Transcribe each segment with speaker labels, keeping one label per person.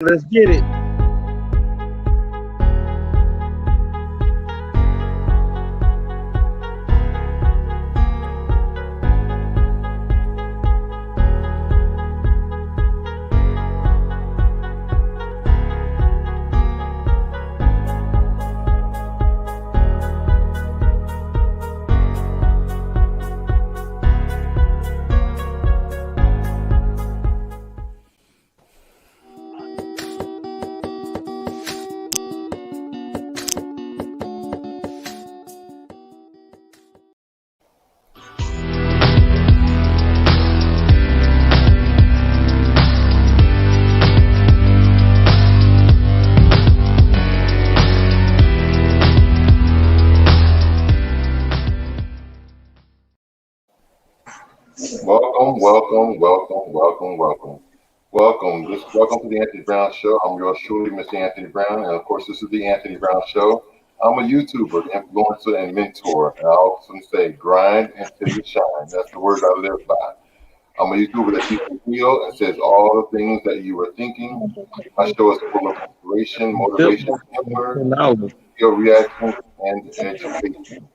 Speaker 1: Let's get it.
Speaker 2: Welcome to the Anthony Brown Show. I'm yours truly, Mr. Anthony Brown, and of course, this is the Anthony Brown Show. I'm a YouTuber, influencer, and mentor, and I often say, grind until you shine. That's the words I live by. I'm a YouTuber that keeps it real and says all the things that you were thinking. My show is full of inspiration, motivation, humor, your reactions, and education.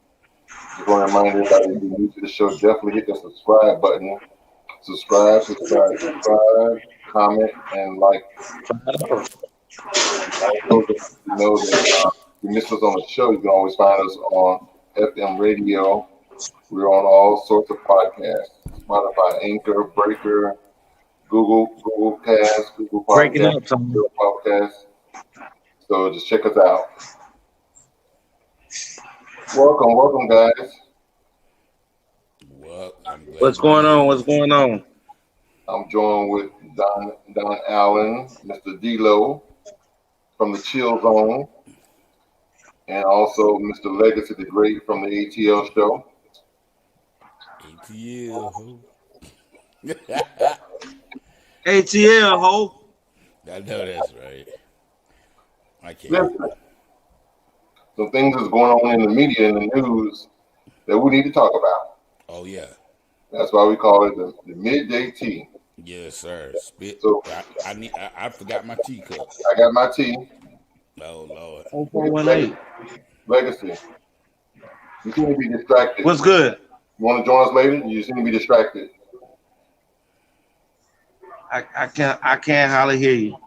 Speaker 2: Just want to remind everybody, if you're new to the show, definitely hit the subscribe button. Subscribe, comment, and like. Also, if you know that you missed us on the show, you can always find us on FM radio. We're on all sorts of podcasts: Spotify, Anchor, Breaker, Google Cast, Google Podcasts. So just check us out. Welcome, guys.
Speaker 1: What's going on?
Speaker 2: I'm joined with Don Allen, Mr. D-Lo from the Chill Zone, and also Mr. Legacy the Great from the A.T.L show.
Speaker 3: A.T.L.
Speaker 1: A.T.L. ho.
Speaker 3: I know that's right. I can't.
Speaker 2: Listen, some things is going on in the media and the news that we need to talk about.
Speaker 3: Oh yeah.
Speaker 2: That's why we call it the midday tea.
Speaker 3: Yes, sir. Spit.
Speaker 2: So,
Speaker 3: I forgot my teacup.
Speaker 2: I got my tea.
Speaker 3: Oh Lord.
Speaker 1: 0418.
Speaker 2: Legacy. You seem to be distracted.
Speaker 1: What's good?
Speaker 2: You want to join us later? You seem to be distracted.
Speaker 1: I can't hardly hear you.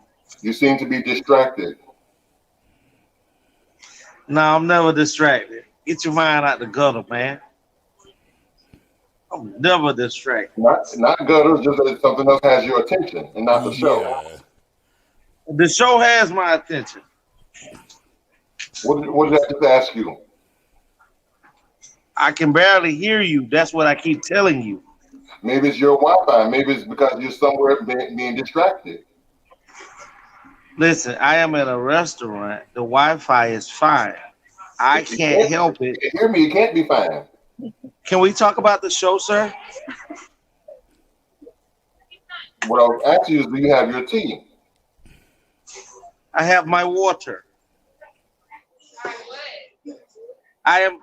Speaker 2: You seem to be distracted.
Speaker 1: No, I'm never distracted. Get your mind out the gutter, man. I'm never distracted.
Speaker 2: Not gutters, just that something else has your attention and not the show.
Speaker 1: The show has my attention.
Speaker 2: What did I just ask you?
Speaker 1: I can barely hear you. That's what I keep telling you.
Speaker 2: Maybe it's your Wi-Fi. Maybe it's because you're somewhere being distracted.
Speaker 1: Listen, I am at a restaurant. The Wi-Fi is fine. I can't help it.
Speaker 2: You hear me? You can't be fine.
Speaker 1: Can we talk about the show, sir?
Speaker 2: What I was asking you is, do you have your tea?
Speaker 1: I have my water. I am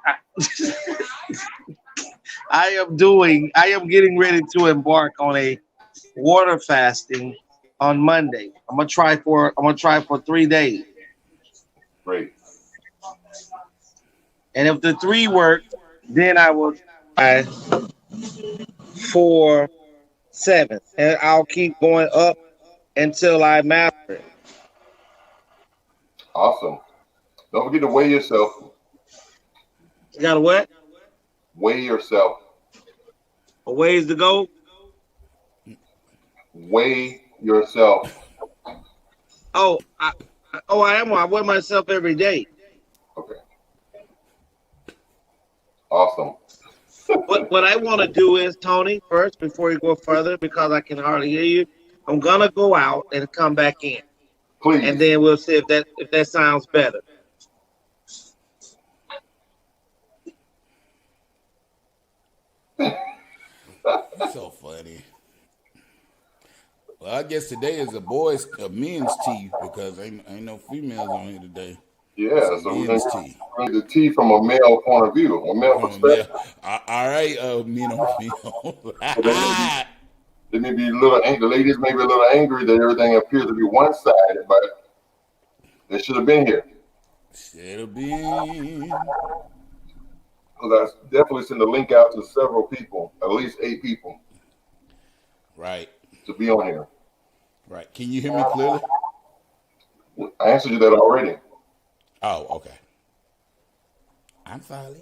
Speaker 1: getting ready to embark on a water fasting on Monday. I'm gonna try for 3 days.
Speaker 2: Great.
Speaker 1: And if the 3 work, then I will try for 7. And I'll keep going up until I master it.
Speaker 2: Awesome. Don't forget to weigh yourself.
Speaker 1: You got a what?
Speaker 2: Weigh yourself.
Speaker 1: A ways to go?
Speaker 2: Weigh yourself.
Speaker 1: I am. I weigh myself every day.
Speaker 2: Okay. Awesome.
Speaker 1: What I want to do is, Tony, first, before you go further, because I can hardly hear you, I'm gonna go out and come back in.
Speaker 2: Please.
Speaker 1: And then we'll see if that sounds better.
Speaker 3: That's so funny. Well, I guess today is a men's tea because ain't no females on here today.
Speaker 2: Yeah, so we're going the tea from a male point of view, a male perspective.
Speaker 3: Yeah. All right, men on film.
Speaker 2: they may be a little the ladies may be a little angry that everything appears to be one-sided, but they should have been here.
Speaker 3: Should have been.
Speaker 2: Because I definitely sent a link out to several people, at least 8 people,
Speaker 3: Right.
Speaker 2: to be on here.
Speaker 3: Right. Can you hear me clearly?
Speaker 2: I answered you that already.
Speaker 3: Oh, okay. I'm sorry.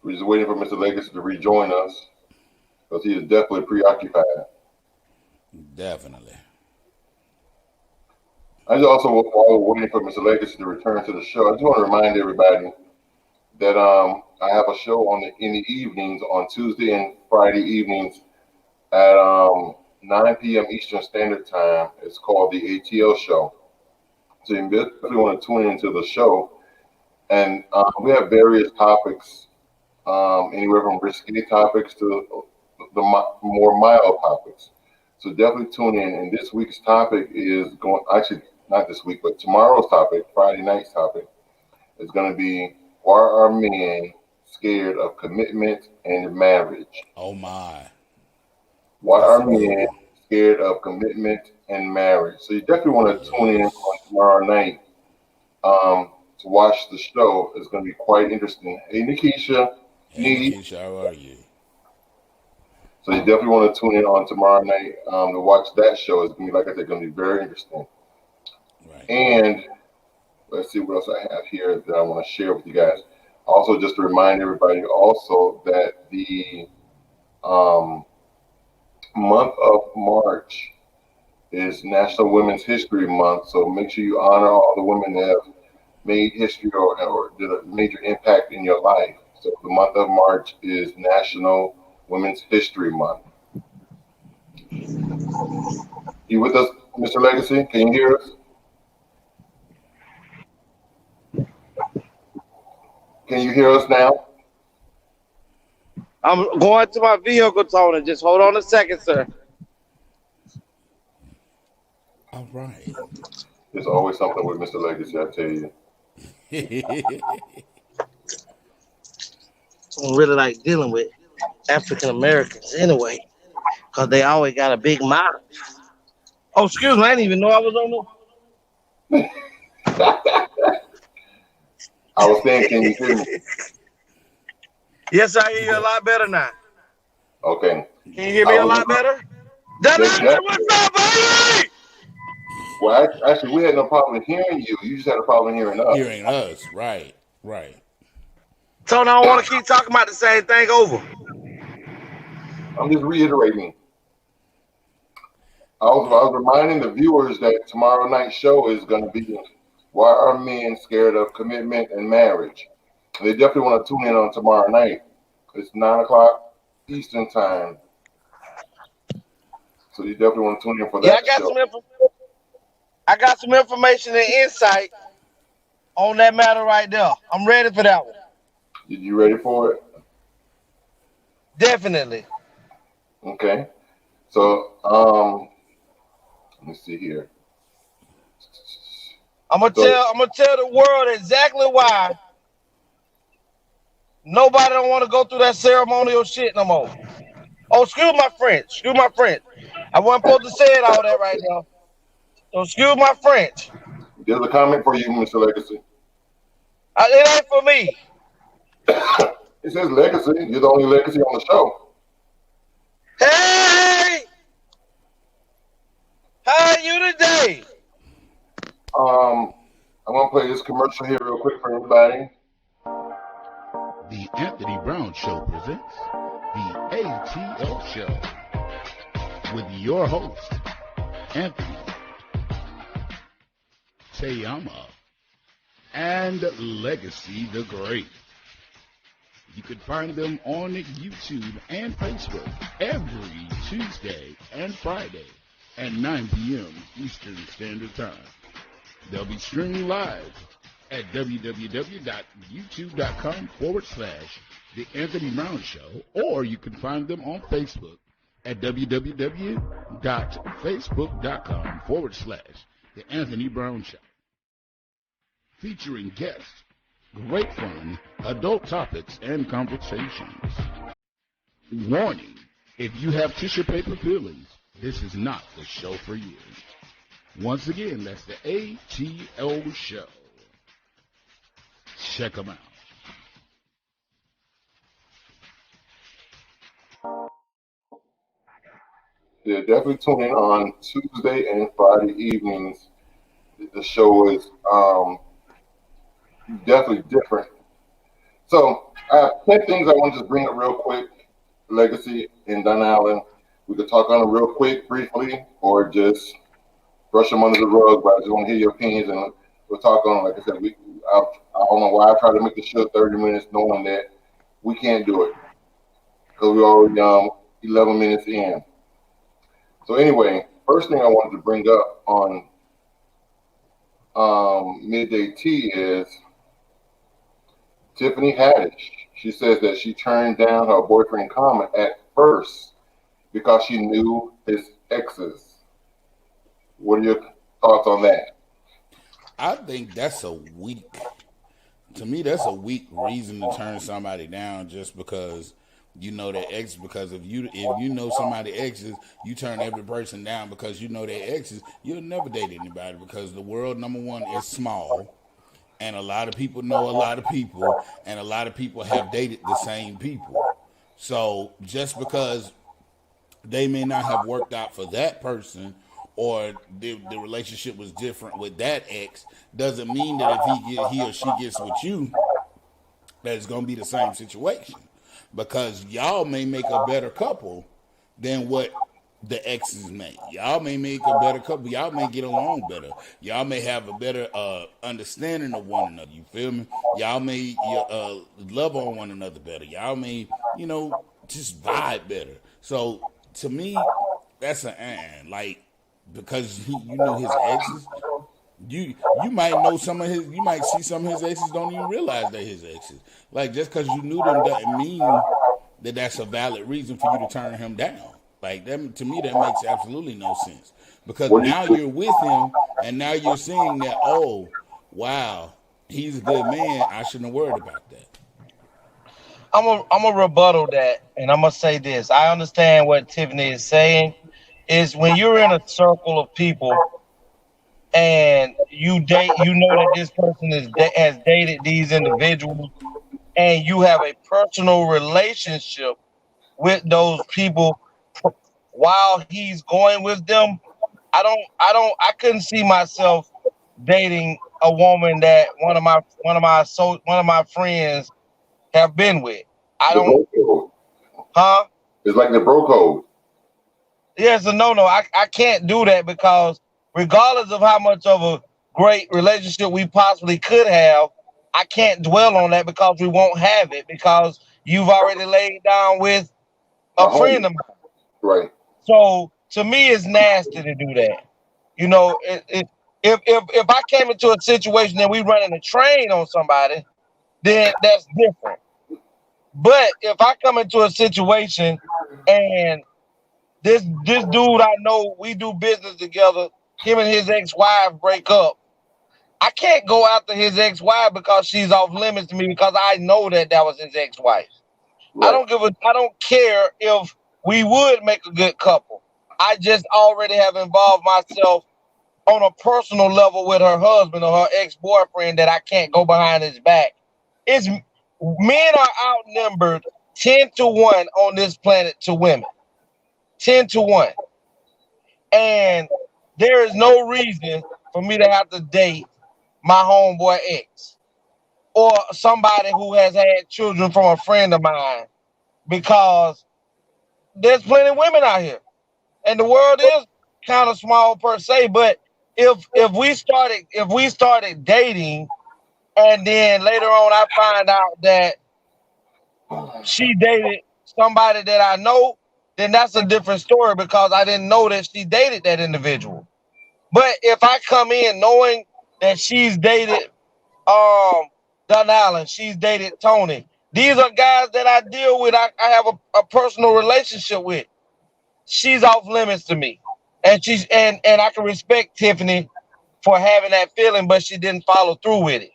Speaker 2: We're just waiting for Mr. Legacy to rejoin us because he is definitely preoccupied.
Speaker 3: Definitely.
Speaker 2: I just also, while we're waiting for Mr. Legacy to return to the show, I just want to remind everybody that I have a show in the evenings on Tuesday and Friday evenings at 9 p.m. Eastern Standard Time. It's called the A.T.L show. So you definitely want to tune into the show. And we have various topics, anywhere from risque topics to the more mild topics. So definitely tune in. And this week's topic is not this week, but tomorrow's topic, Friday night's topic, is going to be, why are men scared of commitment and marriage?
Speaker 3: Oh, my.
Speaker 2: Why
Speaker 3: That's
Speaker 2: are
Speaker 3: a good
Speaker 2: men
Speaker 3: one.
Speaker 2: scared of commitment and marriage? So you definitely want to tune in
Speaker 3: Yes.
Speaker 2: on tomorrow night to watch the show. It's going to be quite interesting. Hey, Nikisha,
Speaker 3: Hey,
Speaker 2: Nee.
Speaker 3: Nikisha, how are you?
Speaker 2: So you definitely want to tune in on tomorrow night to watch that show. It's going to be, like I said, going to be very interesting.
Speaker 3: Right.
Speaker 2: And let's see what else I have here that I want to share with you guys. Also, just to remind everybody also that the um, month of March is National Women's History Month. So make sure you honor all the women that have made history or did a major impact in your life. So the month of March is National Women's History Month. You with us, Mr. Legacy? Can you hear us? Can you hear us now?
Speaker 1: I'm going to my vehicle, Tony. Just hold on a second, sir.
Speaker 3: All right.
Speaker 2: There's always something with Mr. Legacy, I tell you.
Speaker 1: I don't really like dealing with African Americans anyway, because they always got a big mouth. Oh, excuse me. I didn't even know I was on
Speaker 2: I was saying, can you hear me?
Speaker 1: Yes, I hear you a lot better now.
Speaker 2: Okay.
Speaker 1: Can you hear me a lot better? What's up, baby?
Speaker 2: Well, actually, we had no problem hearing you. You just had a problem hearing us.
Speaker 3: Hearing us. Right. Right.
Speaker 1: Tony, I don't want to keep talking about the same thing over.
Speaker 2: I'm just reiterating. I was reminding the viewers that tomorrow night's show is going to be, why are men scared of commitment and marriage? They definitely want to tune in on tomorrow night. It's 9 o'clock Eastern time. So you definitely want to tune in for that show.
Speaker 1: I got some information and insight on that matter right there. I'm ready for that one.
Speaker 2: You ready for it?
Speaker 1: Definitely.
Speaker 2: Okay. So, let me see here.
Speaker 1: I'm gonna tell the world exactly why nobody don't want to go through that ceremonial shit no more. Oh, excuse my French. I wasn't supposed to say it all that right now. So excuse my French.
Speaker 2: There's a comment for you, Mr. Legacy.
Speaker 1: It ain't for me.
Speaker 2: It says Legacy. You're the only Legacy on the show.
Speaker 1: Hey! How are you today?
Speaker 2: I'm gonna play this commercial here real quick for everybody.
Speaker 3: The Anthony Brown Show presents the A.T.L Show with your host, Anthony, TeAma, and Legacy the Great. You can find them on YouTube and Facebook every Tuesday and Friday at 9 p.m. Eastern Standard Time. They'll be streaming live at www.youtube.com/TheAnthonyBrownShow, or you can find them on Facebook at www.facebook.com/TheAnthonyBrownShow. Featuring guests, great fun, adult topics, and conversations. Warning, if you have tissue paper feelings, this is not the show for you. Once again, that's the A.T.L. show. Check them out.
Speaker 2: Yeah, definitely tune in on Tuesday and Friday evenings. The show is definitely different. So I have 10 things I want to just bring up real quick. Legacy in Dun Allen. We could talk on it real quick, briefly, or just brush them under the rug. But I just want to hear your opinions, and we'll talk on it. Like I said, I don't know why I try to make the show 30 minutes, knowing that we can't do it because we're already 11 minutes in. So anyway, first thing I wanted to bring up on Midday Tea is Tiffany Haddish. She says that she turned down her boyfriend comment at first because she knew his exes. What are your thoughts on that?
Speaker 4: I think that's a weak. To me, that's a weak reason to turn somebody down just because you know their ex. Because if you know somebody exes, you turn every person down because you know their exes. You'll never date anybody because the world, number one, is small, and a lot of people know a lot of people, and a lot of people have dated the same people. So just because they may not have worked out for that person or the relationship was different with that ex doesn't mean that if he or she gets with you that it's going to be the same situation because y'all may make a better couple than what the exes may. Y'all may make a better couple. Y'all may get along better. Y'all may have a better understanding of one another. You feel me? Y'all may love on one another better. Y'all may, just vibe better. So to me, that's like because you know his exes. You might know some of his. You might see some of his exes don't even realize they're his exes. Like just because you knew them doesn't mean that that's a valid reason for you to turn him down. Like that to me, that makes absolutely no sense because
Speaker 2: What do
Speaker 4: now
Speaker 2: you
Speaker 4: you're with him and now you're seeing that. Oh, wow, he's a good man. I shouldn't have worried about that.
Speaker 1: I'm a rebuttal that, and I'm gonna say this. I understand what Tiffany is saying. Is when you're in a circle of people and you know that this person has dated these individuals, and you have a personal relationship with those people while he's going with them. I couldn't see myself dating a woman that one of my friends have been with. I
Speaker 2: the
Speaker 1: don't,
Speaker 2: bro code?
Speaker 1: huh?
Speaker 2: It's like the bro code.
Speaker 1: Yeah, it's a no. I can't do that because regardless of how much of a great relationship we possibly could have, I can't dwell on that because we won't have it because you've already laid down with
Speaker 2: My
Speaker 1: a friend
Speaker 2: homie.
Speaker 1: of mine.
Speaker 2: Right.
Speaker 1: So to me, it's nasty to do that. You know, if I came into a situation and we running a train on somebody, then that's different. But if I come into a situation and this dude I know we do business together, him and his ex-wife break up. I can't go after his ex-wife because she's off limits to me because I know that was his ex-wife.
Speaker 2: Right.
Speaker 1: I don't care if we would make a good couple. I just already have involved myself on a personal level with her husband or her ex-boyfriend that I can't go behind his back. It's men are outnumbered 10-1 on this planet to women. 10-1. And there is no reason for me to have to date my homeboy ex or somebody who has had children from a friend of mine because there's plenty of women out here. And the world is kind of small per se, but if we started dating and then later on I find out that she dated somebody that I know, then that's a different story because I didn't know that she dated that individual. But if I come in knowing that she's dated Dun Allen, she's dated Tony, these are guys that I deal with, I have a personal relationship with. She's off limits to me. And I can respect Tiffany for having that feeling, but she didn't follow through with it.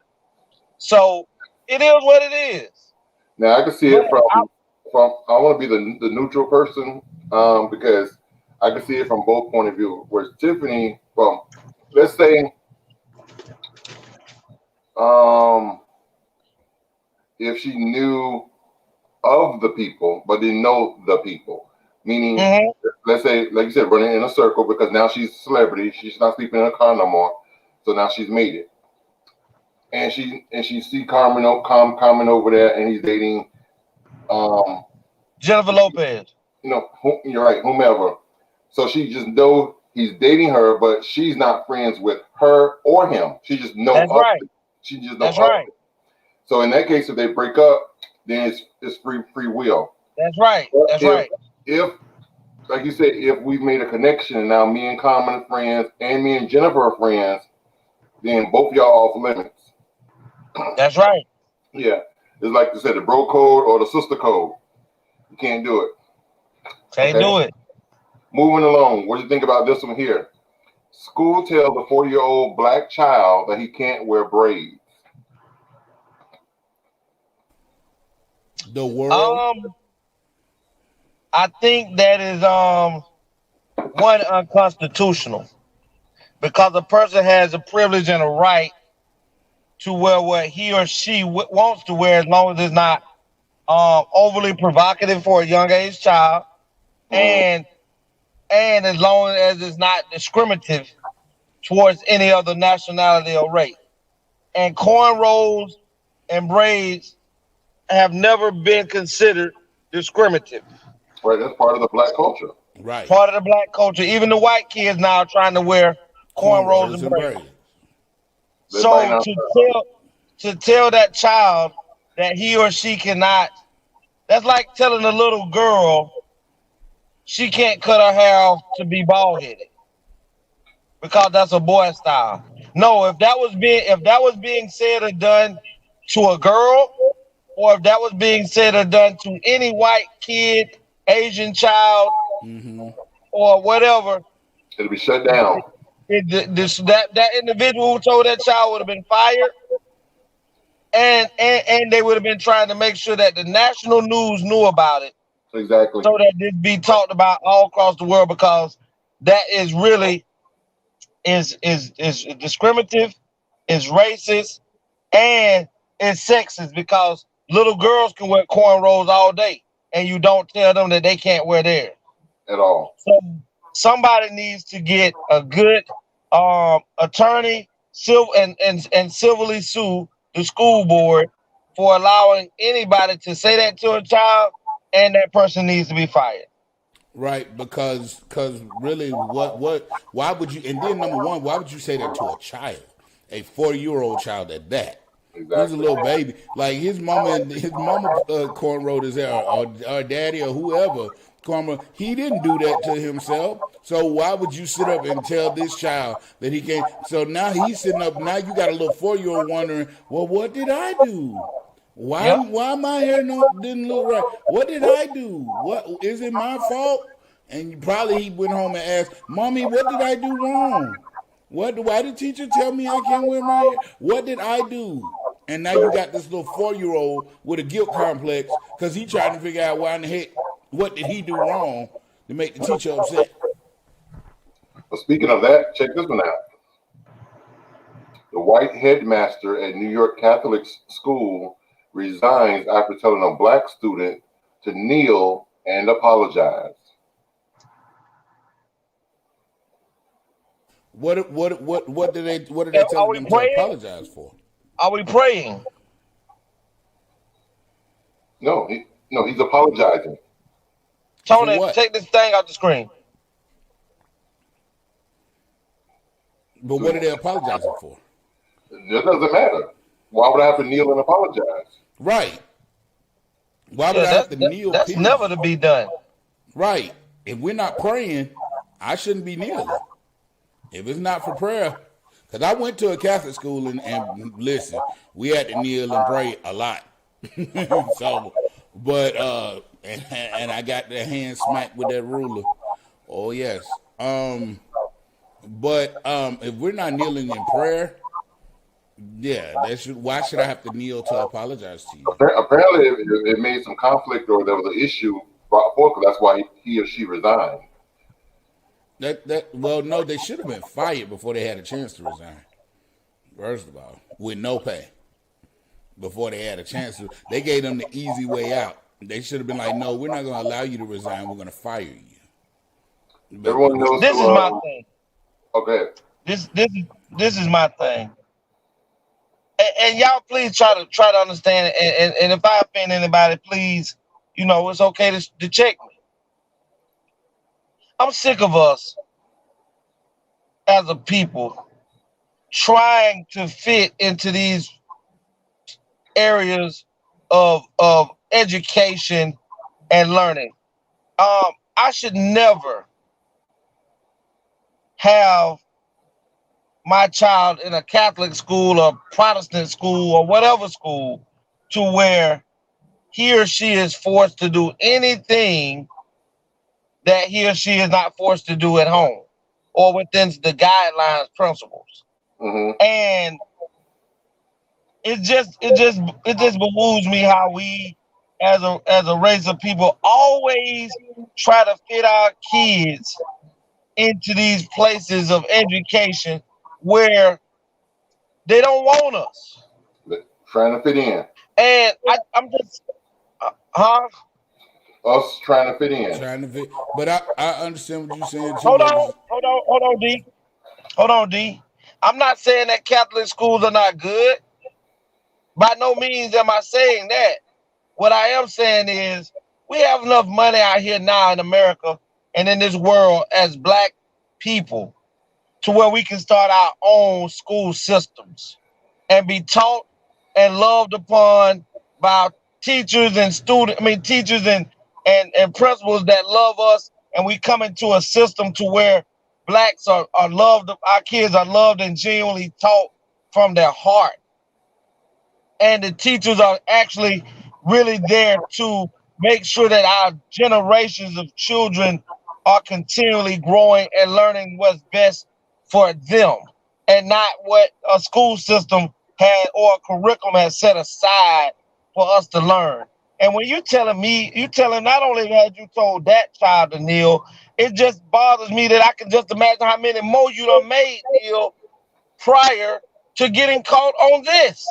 Speaker 1: So it is what it is.
Speaker 2: Now I can see
Speaker 1: But
Speaker 2: it from I want to be the neutral person, because I can see it from both point of view. Whereas Tiffany, well, let's say, if she knew of the people but didn't know the people, meaning, let's say, like you said, running in a circle, because now she's a celebrity, she's not sleeping in a car no more, so now she's made it, and she see Carmen over there, and he's dating
Speaker 1: Jennifer Lopez.
Speaker 2: You're right, whomever. So she just know he's dating her, but she's not friends with her or him. She just knows.
Speaker 1: That's right.
Speaker 2: She just knows.
Speaker 1: That's right.
Speaker 2: So in that case, if they break up, then it's free will.
Speaker 1: That's right. That's right.
Speaker 2: If, like you said, if we made a connection and now me and Carmen are friends and me and Jennifer are friends, then both y'all off limits.
Speaker 1: That's right.
Speaker 2: Yeah. It's like you said, the bro code or the sister code. You can't do it.
Speaker 1: Can't do it.
Speaker 2: Moving along, what do you think about this one here? School tells a 4-year-old black child that he can't wear braids.
Speaker 4: The world.
Speaker 1: I think that is one, unconstitutional, because a person has a privilege and a right to wear what he or she wants to wear, as long as it's not overly provocative for a young age child, and as long as it's not discriminative towards any other nationality or race. And cornrows and braids have never been considered discriminative.
Speaker 2: Right, that's part of the black culture.
Speaker 4: Right.
Speaker 1: Part of the black culture. Even the white kids now are trying to wear cornrows and braids. So to tell that child that he or she cannot, that's like telling a little girl she can't cut her hair off to be bald-headed, because that's a boy style. No, if that was being said or done to a girl, or if that was being said or done to any white kid, Asian child, or whatever,
Speaker 2: it'll be shut down.
Speaker 1: That individual who told that child would have been fired, and they would have been trying to make sure that the national news knew about it.
Speaker 2: Exactly.
Speaker 1: So that this be talked about all across the world, because that is really is discriminative, is racist, and is sexist, because little girls can wear cornrows all day, and you don't tell them that they can't wear theirs
Speaker 2: at all.
Speaker 1: So somebody needs to get a good attorney, and civilly sue the school board for allowing anybody to say that to a child, and that person needs to be fired.
Speaker 4: Right, because really, why would you? And then number one, why would you say that to a child, a 4-year-old child at that? Exactly. He's a little baby. Like his mama cornrowed his hair, or daddy, or whoever cornrowed. He didn't do that to himself. So why would you sit up and tell this child that he can't? So now he's sitting up. Now you got a little 4-year-old wondering, well, what did I do? Why my hair didn't look right? What did I do? What is it my fault? And probably he went home and asked, Mommy, what did I do wrong? Why did teacher tell me I can't wear my hair? What did I do? And now you got this little 4-year-old with a guilt complex because he trying to figure out why in the heck, what did he do wrong to make the teacher upset?
Speaker 2: Well, speaking of that, check this one out. The white headmaster at New York Catholic school resigns after telling a black student to kneel and apologize.
Speaker 4: What did they tell them to apologize for?
Speaker 1: Are we praying?
Speaker 2: No, he's apologizing.
Speaker 1: Tony, take this thing off the screen.
Speaker 4: But what are they apologizing for?
Speaker 2: It doesn't matter. Why would I have to kneel and apologize?
Speaker 4: Right. Why would I have to kneel?
Speaker 1: That's never to be done.
Speaker 4: Right. If we're not praying, I shouldn't be kneeling. If it's not for prayer, because I went to a Catholic school and listen, we had to kneel and pray a lot. So, but and I got the hand smacked with that ruler. Oh yes. But if we're not kneeling in prayer, Yeah, that should. Why should I have to kneel to apologize to you?
Speaker 2: Apparently, it made some conflict or there was an issue brought forth. That's why he or she resigned.
Speaker 4: Well, no, they should have been fired before they had a chance to resign. First of all, with no pay, before they had a chance to, they gave them the easy way out. They should have been like, "No, we're not going to allow you to resign. We're going to fire you." But
Speaker 2: Everyone knows.
Speaker 1: This is my thing.
Speaker 2: Okay.
Speaker 1: This is my thing. And y'all please try to understand it. And if I offend anybody, please, it's okay to check me. I'm sick of us as a people trying to fit into these areas of education and learning. I should never have my child in a Catholic school or Protestant school or whatever school to where he or she is forced to do anything that he or she is not forced to do at home or within the guidelines, principles.
Speaker 2: Mm-hmm.
Speaker 1: And it just behooves me how we as a race of people always try to fit our kids into these places of education where they don't want us.
Speaker 2: Trying to fit in.
Speaker 1: And I'm just,
Speaker 2: Us trying to fit in.
Speaker 4: Trying to fit. But I understand what you're saying too.
Speaker 1: Hold on, D. I'm not saying that Catholic schools are not good. By no means am I saying that. What I am saying is we have enough money out here now in America and in this world as Black people to where we can start our own school systems and be taught and loved upon by teachers and teachers and principals that love us, and we come into a system to where Blacks are loved, our kids are loved and genuinely taught from their heart. And the teachers are actually really there to make sure that our generations of children are continually growing and learning what's best for them and not what a school system had or a curriculum has set aside for us to learn. And when you telling not only that you told that child to kneel, it just bothers me that I can just imagine how many more you done made kneel prior to getting caught on this.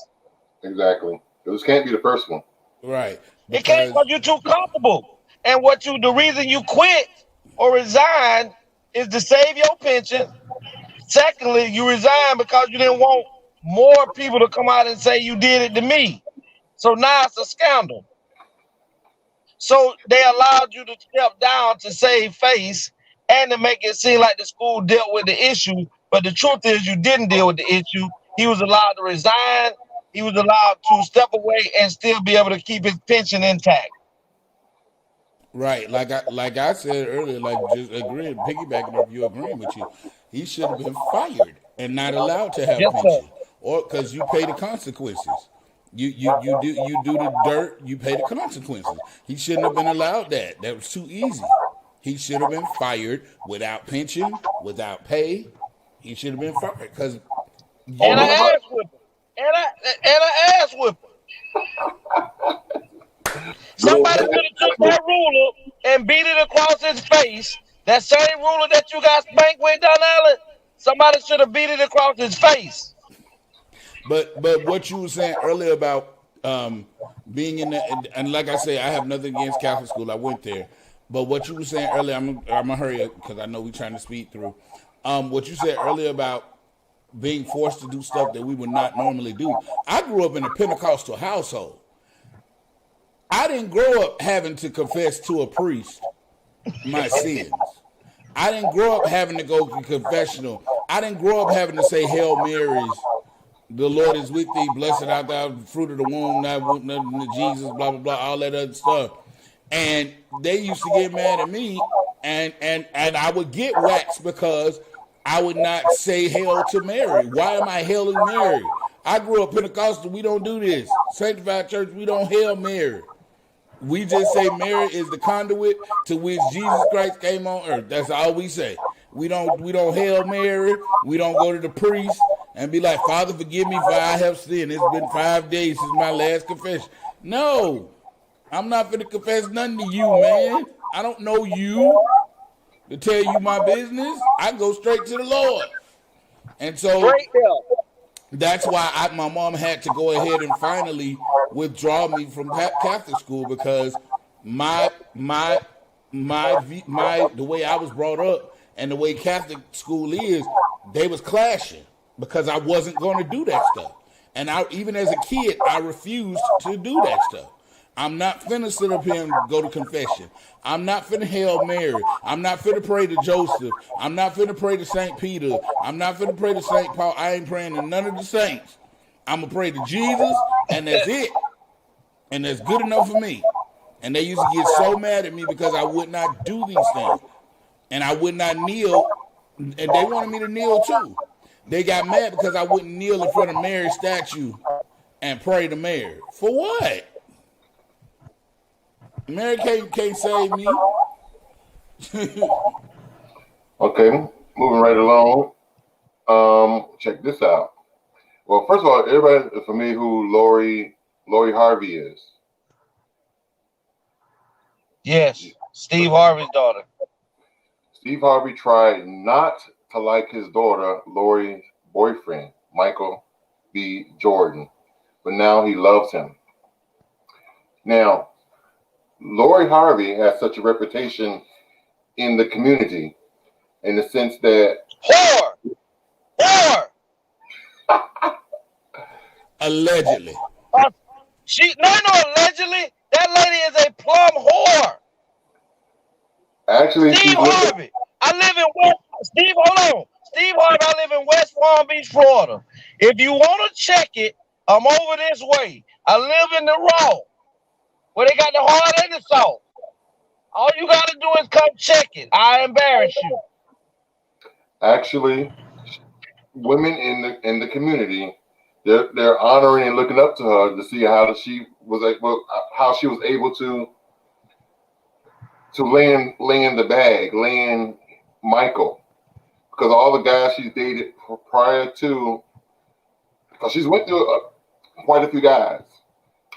Speaker 2: Exactly. This can't be the first one.
Speaker 4: Right.
Speaker 1: It can't because you're too comfortable. And the reason you quit or resign is to save your pension. Secondly, you resign because you didn't want more people to come out and say you did it to me. So now it's a scandal. So they allowed you to step down to save face and to make it seem like the school dealt with the issue. But the truth is you didn't deal with the issue. He was allowed to resign. He was allowed to step away and still be able to keep his pension intact.
Speaker 4: Right, like I said earlier, just agreeing, piggybacking off you, agreeing with you, he should have been fired and not allowed to have pension, or because you pay the consequences. You do the dirt, you pay the consequences. He shouldn't have been allowed that. That was too easy. He should have been fired without pension, without pay. He should have been fired because.
Speaker 1: And an ass whipper. And an ass whipper. Somebody should have took that ruler and beat it across his face. That same ruler that you got spanked with down Allen, somebody should have beat it across his face.
Speaker 4: But what you were saying earlier about being in the, and like I say, I have nothing against Catholic school. I went there. But what you were saying earlier, I'm gonna hurry up because I know we're trying to speed through. What you said earlier about being forced to do stuff that we would not normally do. I grew up in a Pentecostal household. I didn't grow up having to confess to a priest my sins. I didn't grow up having to go to confessional. I didn't grow up having to say Hail Marys, the Lord is with thee, blessed art thou, fruit of the womb, not nothing to Jesus, blah, blah, blah, all that other stuff. And they used to get mad at me, and I would get waxed because I would not say Hail to Mary. Why am I hailing Mary? I grew up Pentecostal. We don't do this. Sanctified church, we don't hail Mary. We just say Mary is the conduit to which Jesus Christ came on earth. That's all we say. We don't hail Mary. We don't go to the priest. and be like, Father, forgive me for I have sinned. It's been 5 days since my last confession. No, I'm not going to confess nothing to you, man. I don't know you to tell you my business. I go straight to the Lord. And so
Speaker 1: Straight there.
Speaker 4: that's why my mom had to go ahead and finally withdraw me from Catholic school, because my the way I was brought up and the way Catholic school is, they was clashing because I wasn't going to do that stuff. And even as a kid, I refused to do that stuff. I'm not finna sit up here and go to confession. I'm not finna Hail Mary. I'm not finna pray to Joseph. I'm not finna pray to St. Peter. I'm not finna pray to St. Paul. I ain't praying to none of the saints. I'm gonna pray to Jesus, and that's it. And that's good enough for me. And they used to get so mad at me because I would not do these things. And I would not kneel, and they wanted me to kneel too. They got mad because I wouldn't kneel in front of Mary's statue and pray to Mary. For what? Mary can't save me.
Speaker 2: Okay, moving right along. Check this out. Well, first of all, everybody is familiar who Lori Harvey is.
Speaker 1: Yes, Steve Harvey's daughter.
Speaker 2: Steve Harvey tried not to like his daughter, Lori's boyfriend, Michael B. Jordan, but now he loves him. Now, Lori Harvey has such a reputation in the community in the sense that
Speaker 1: Whore.
Speaker 4: Allegedly.
Speaker 1: No, allegedly. That lady is a plum whore.
Speaker 2: Actually,
Speaker 1: Steve Harvey. I live in Steve Harvey, I live in West Palm Beach, Florida. If you want to check it, I'm over this way. I live in the raw, where they got the hard and the soft. All you got to do is come check it. I embarrass you.
Speaker 2: Actually, women in the community, they're honoring and looking up to her to see how she was able to lay in the bag, laying Michael, because all the guys she's dated prior to, because she's went through quite a few guys,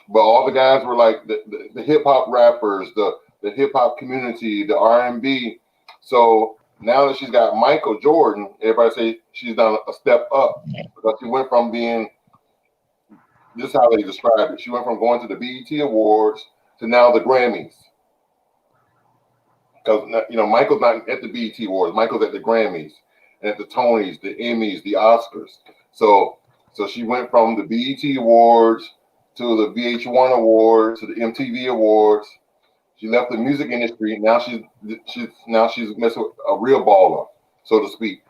Speaker 2: but all the guys were like the hip hop rappers, the hip hop community, the R&B. So now that she's got Michael Jordan, everybody say she's done a step up, because she went from being, this is how they describe it, she went from going to the BET Awards to now the Grammys. Because Michael's not at the BET Awards, Michael's at the Grammys and at the Tonys, the Emmys, the Oscars. So she went from the BET Awards to the VH1 Awards to the MTV Awards. She left the music industry. Now she's messing with a real baller, so to speak.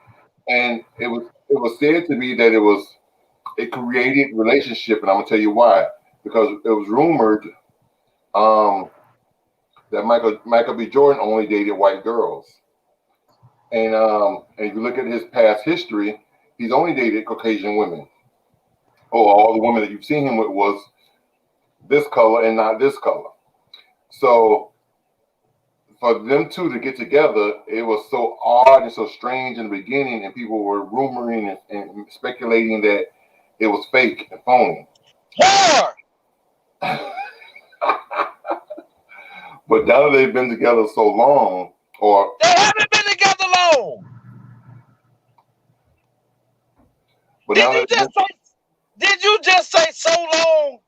Speaker 2: And it was said to be that it was a created relationship, and I'm gonna tell you why. Because it was rumored that Michael B. Jordan only dated white girls, and if you look at his past history, he's only dated Caucasian women. Oh, all the women that you've seen him with was this color and not this color. So for them two to get together, it was so odd and so strange in the beginning, and people were rumoring and speculating that it was fake and phony. But now that they've been together so long, or
Speaker 1: they haven't been together long.
Speaker 2: But
Speaker 1: did you just say so long?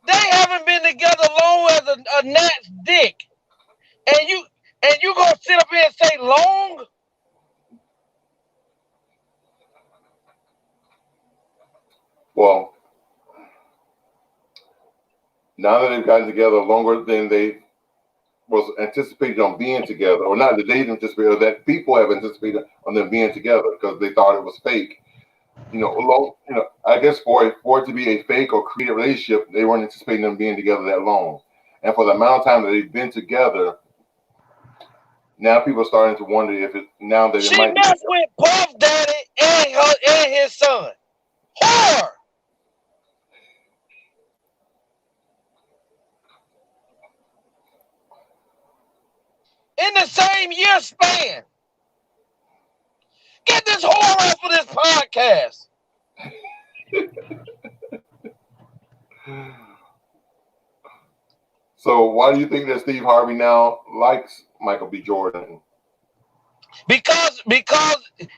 Speaker 1: They haven't been together long as a gnat's dick, and you gonna sit up here and say long?
Speaker 2: Well, now that they've gotten together longer than they was anticipated on being together, or not that they anticipated, that people have anticipated on them being together because they thought it was fake. I guess for it to be a fake or created relationship, they weren't anticipating them being together that long. And for the amount of time that they've been together, now people are starting to wonder if it now that
Speaker 1: she
Speaker 2: it might
Speaker 1: messed with Puff Daddy and his son. Whore. In the same year span. Get this whore off of this podcast.
Speaker 2: So why do you think that Steve Harvey now likes Michael B. Jordan?
Speaker 1: Because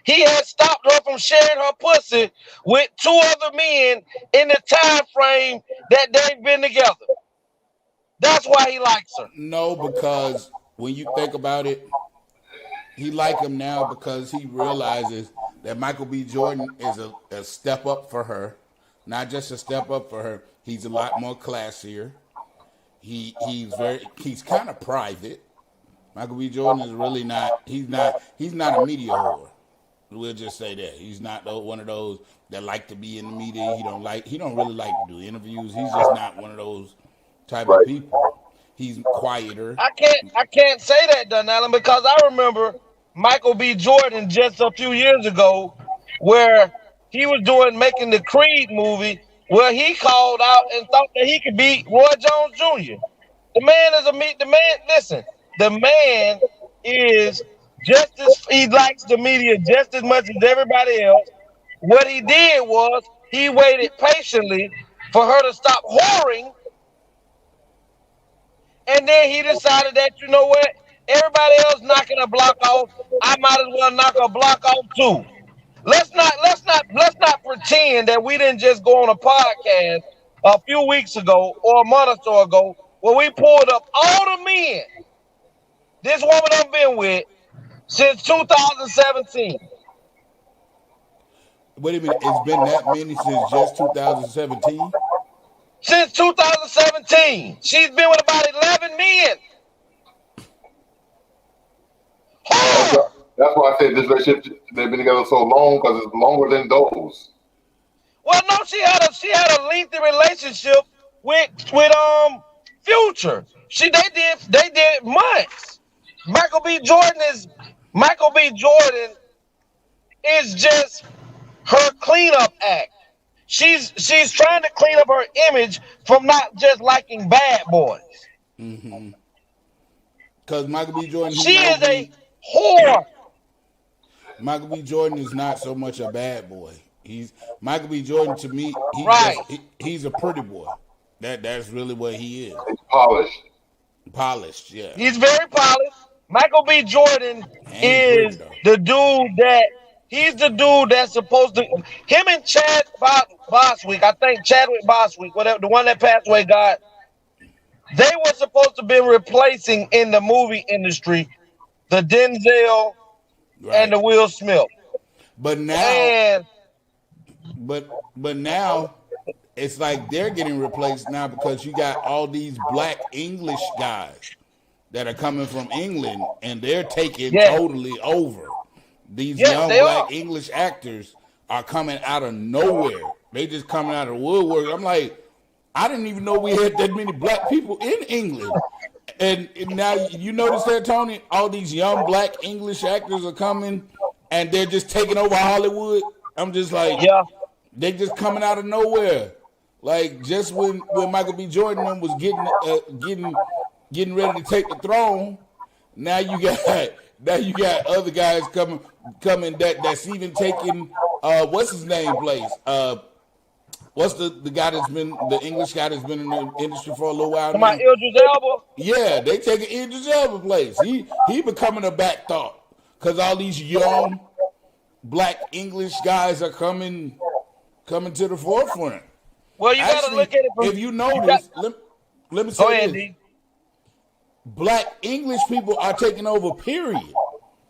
Speaker 1: he had stopped her from sharing her pussy with 2 other men in the time frame that they've been together. That's why he likes her.
Speaker 4: No, because when you think about it, he like him now because he realizes that Michael B. Jordan is a step up for her. Not just a step up for her. He's a lot more classier. He's kind of private. Michael B. Jordan is really not. He's not a media whore. We'll just say that he's not one of those that like to be in the media. He don't really like to do interviews. He's just not one of those type of people. He's quieter.
Speaker 1: I can't say that, Allen, because I remember Michael B. Jordan just a few years ago, where he was making the Creed movie, where he called out and thought that he could beat Roy Jones Jr. Listen, the man is he likes the media just as much as everybody else. What he did was he waited patiently for her to stop whoring, and then he decided that, you know what, everybody else knocking a block off, I might as well knock a block off too. Let's not pretend that we didn't just go on a podcast a few weeks ago or a month or so ago where we pulled up all the men this woman I've been with since 2017.
Speaker 4: Wait a minute, it's been that many since just 2017?
Speaker 1: Since 2017. She's been with about 11 men.
Speaker 2: That's why I said this relationship, they've been together so long, because it's longer than those.
Speaker 1: Well, no, she had a lengthy relationship with Future. They did months. Michael B. Jordan is just her cleanup act. She's trying to clean up her image from not just liking bad boys.
Speaker 4: Mm-hmm. Because Michael B. Jordan,
Speaker 1: she is a whore.
Speaker 4: Michael B. Jordan is not so much a bad boy. Michael B. Jordan, to me, he's a pretty boy. That's really what he is.
Speaker 2: He's polished.
Speaker 4: Polished, yeah.
Speaker 1: He's very polished. Michael B. Jordan is the dude that he's the dude that's supposed to. Him and Chad Boswick, I think Chadwick Boswick, whatever, the one that passed away, they were supposed to be replacing in the movie industry the Denzel and the Will Smith.
Speaker 4: But now, but now it's like they're getting replaced now because you got all these black English guys that are coming from England and they're taking totally over. These young black English actors are coming out of nowhere. They just coming out of woodwork. I'm like, I didn't even know we had that many black people in England. And now you notice that, Tony? All these young black English actors are coming and they're just taking over Hollywood. I'm just like, they just coming out of nowhere. Like just when Michael B. Jordan was getting ready to take the throne, now you got other guys coming that's even taking what's his name place? What's the guy that's been the English guy that's been in the industry for a little while now?
Speaker 1: Idris Elba?
Speaker 4: Yeah, they taking Idris Elba place. He becoming a back thought because all these young black English guys are coming to the forefront.
Speaker 1: Well, you got to look at it from.
Speaker 4: If you notice, let me say this. Black English people are taking over, period.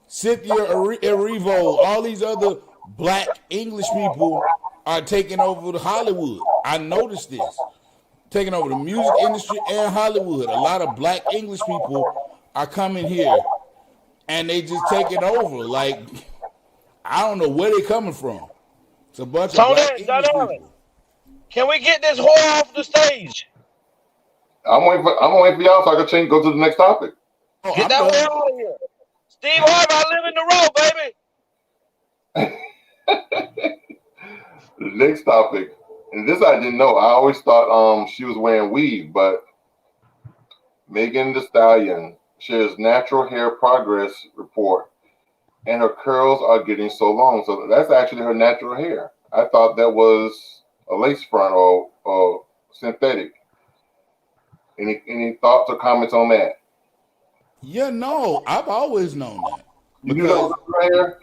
Speaker 4: Cynthia Erivo, all these other black English people are taking over the Hollywood. I noticed this. Taking over the music industry and Hollywood. A lot of black English people are coming here and they just taking over. Like, I don't know where they coming from. It's a bunch of black English people.
Speaker 1: Can we get this whore off the stage?
Speaker 2: I'm waiting for y'all so I can go to the next topic.
Speaker 1: Get that whore out of here. Steve Harvey, I live in the row, baby.
Speaker 2: The next topic, and this I didn't know. I always thought she was wearing weave, but Megan Thee Stallion shares natural hair progress report and her curls are getting so long. So that's actually her natural hair. I thought that was a lace front or synthetic. Any thoughts or comments on that?
Speaker 4: Yeah, no, I've always known that
Speaker 2: You knew that
Speaker 4: because
Speaker 2: was her hair?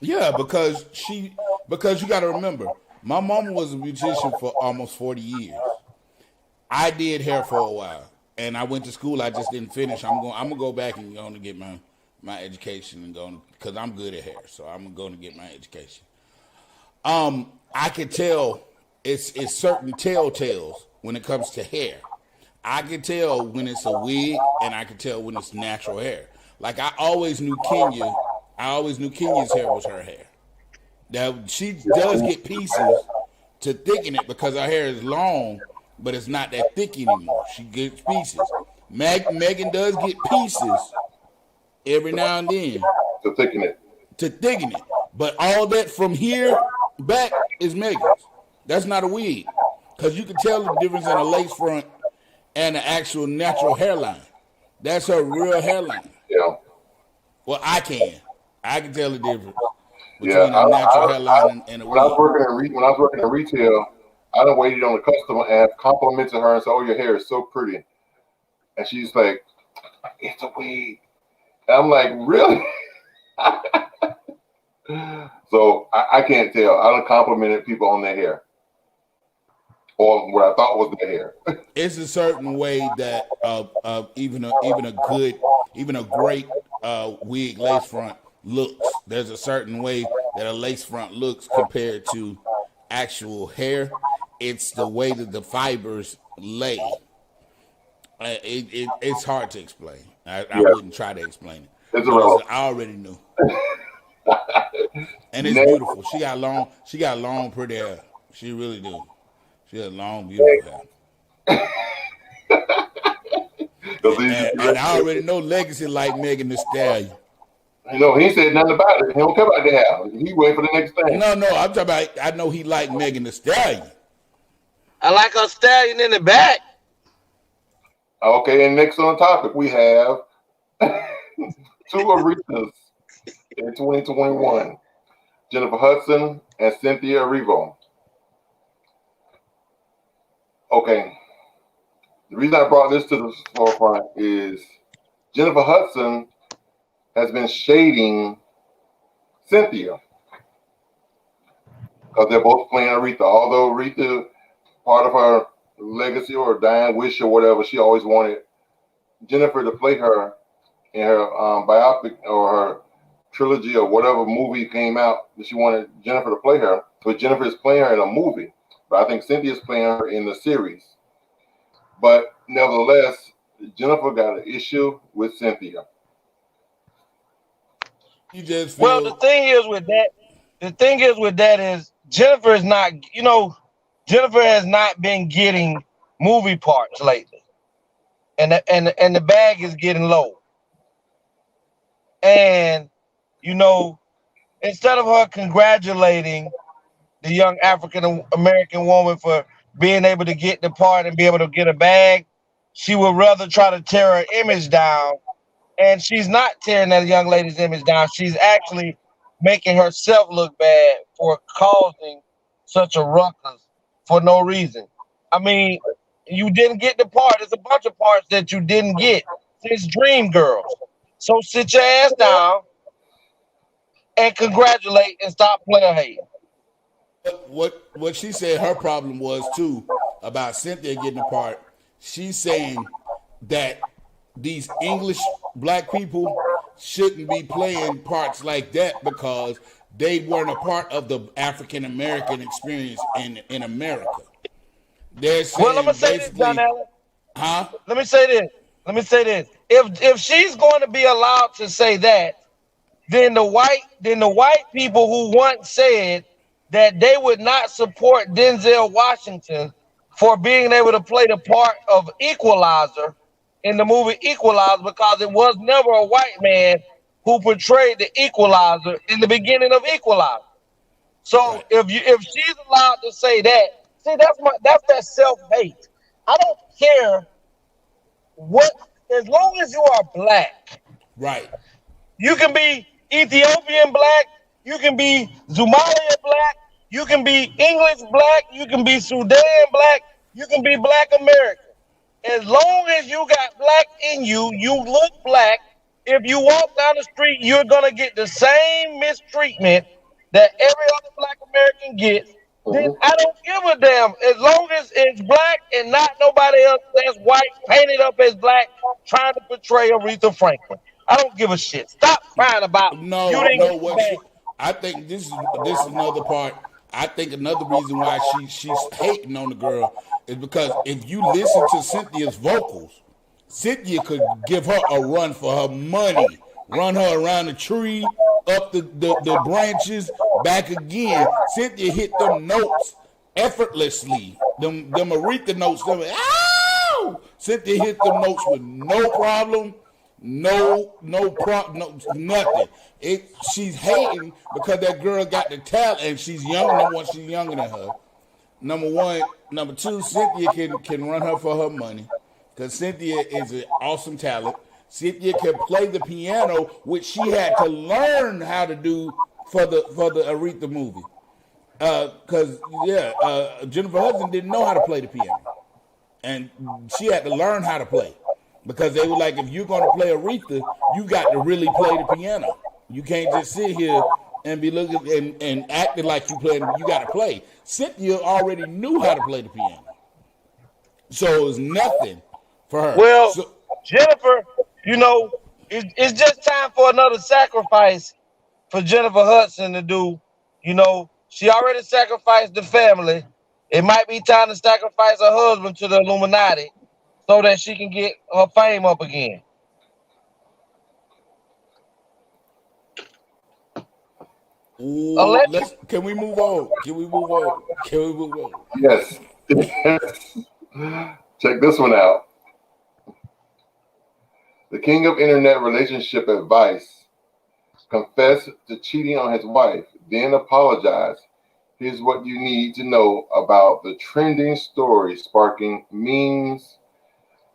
Speaker 4: yeah, because you got to remember, my mama was a musician for almost 40 years. I did hair for a while, and I went to school. I just didn't finish. I'm gonna go back and going to get my education and going because I'm good at hair, so I'm going to get my education. I could tell it's certain telltales when it comes to hair. I can tell when it's a wig, and I can tell when it's natural hair. Like I always knew Kenya. I always knew Kenya's hair was her hair. Now she does get pieces to thicken it because her hair is long, but it's not that thick anymore. She gets pieces. Megan does get pieces every now and then
Speaker 2: To thicken it.
Speaker 4: But all that from here back is Megan's. That's not a wig. Because you can tell the difference in a lace front and an actual natural hairline. That's her real hairline.
Speaker 2: Yeah.
Speaker 4: Well, I can tell the difference
Speaker 2: Yeah.
Speaker 4: between a natural hairline and a
Speaker 2: when I was
Speaker 4: wig.
Speaker 2: working in retail, I done waited on the customer and have complimented her and said, "Oh, your hair is so pretty," and she's like, "It's a wig." And I'm like, "Really?" So I can't tell. I done complimented people on their hair, or what I thought was their hair.
Speaker 4: It's a certain way that even a great wig lace front looks. There's a certain way that a lace front looks compared to actual hair. It's the way that the fibers lay. It's hard to explain. I wouldn't try to explain it.
Speaker 2: It's irrelevant.
Speaker 4: I already knew. And it's beautiful. She got long, pretty hair. She really do. She has long, beautiful hair. And I already know Legacy like Megan Thee Stallion.
Speaker 2: You know, he said nothing about it. He don't care about the hair. He waiting for the next thing.
Speaker 4: No, I'm talking about. I know he like Megan Thee Stallion.
Speaker 1: I like her stallion in the back.
Speaker 2: Okay, and next on the topic, we have two Aretha's in 2021. Jennifer Hudson and Cynthia Erivo. Okay. The reason I brought this to the forefront is Jennifer Hudson has been shading Cynthia because they're both playing Aretha. Although Aretha, part of her legacy or dying wish or whatever, she always wanted Jennifer to play her in her biopic or her trilogy or whatever movie came out that she wanted Jennifer to play her. But Jennifer is playing her in a movie. But I think Cynthia's playing her in the series. But nevertheless, Jennifer got an issue with Cynthia.
Speaker 4: You just
Speaker 1: Well, the thing is with that is Jennifer is not, Jennifer has not been getting movie parts lately. And the bag is getting low. And, instead of her congratulating the young African American woman for being able to get the part and be able to get a bag, she would rather try to tear her image down. And she's not tearing that young lady's image down. She's actually making herself look bad for causing such a ruckus for no reason. I mean, you didn't get the part. There's a bunch of parts that you didn't get since Dreamgirls. So sit your ass down and congratulate and stop player hating.
Speaker 4: What she said her problem was too about Cynthia getting a part. She's saying that these English black people shouldn't be playing parts like that because they weren't a part of the African American experience in America. They're saying,
Speaker 1: well, let me say this, John Allen.
Speaker 4: Huh?
Speaker 1: Let me say this. If she's going to be allowed to say that, then the white people who once said that they would not support Denzel Washington for being able to play the part of Equalizer in the movie Equalizer because it was never a white man who portrayed the Equalizer in the beginning of Equalizer. So
Speaker 4: Right.
Speaker 1: if she's allowed to say that, see that's that self-hate. I don't care what, as long as you are black.
Speaker 4: Right.
Speaker 1: You can be Ethiopian black, you can be Somalian black, you can be English black, you can be Sudan black, you can be black American. As long as you got black in you, you look black. If you walk down the street, you're gonna get the same mistreatment that every other black American gets. Then I don't give a damn. As long as it's black and not nobody else that's white painted up as black trying to portray Aretha Franklin. I don't give a shit. Stop crying about you
Speaker 4: No,
Speaker 1: didn't
Speaker 4: no.
Speaker 1: get the
Speaker 4: What
Speaker 1: bag.
Speaker 4: she? I think this is another part. I think another reason why she's hating on the girl is because if you listen to Cynthia's vocals, Cynthia could give her a run for her money, run her around the tree, up the branches, back again. Cynthia hit them notes effortlessly. Them Aretha notes. Them, ow! Cynthia hit them notes with no problem. No nothing. She's hating because that girl got the talent and she's younger than what she's younger than her. Number one. Number two, Cynthia can run her for her money because Cynthia is an awesome talent. Cynthia can play the piano, which she had to learn how to do for the Aretha movie. Because Jennifer Hudson didn't know how to play the piano, and she had to learn how to play. Because they were like, if you're going to play Aretha, you got to really play the piano. You can't just sit here and be looking and acting like you playing. You got to play. Cynthia already knew how to play the piano. So it was nothing for her.
Speaker 1: Well,
Speaker 4: So,
Speaker 1: Jennifer, it's just time for another sacrifice for Jennifer Hudson to do. She already sacrificed the family. It might be time to sacrifice her husband to the Illuminati so that she can get her fame up again.
Speaker 4: can we move on? Can we move on?
Speaker 2: Yes. Check this one out. The king of internet relationship advice confessed to cheating on his wife, then apologized. Here's what you need to know about the trending story sparking memes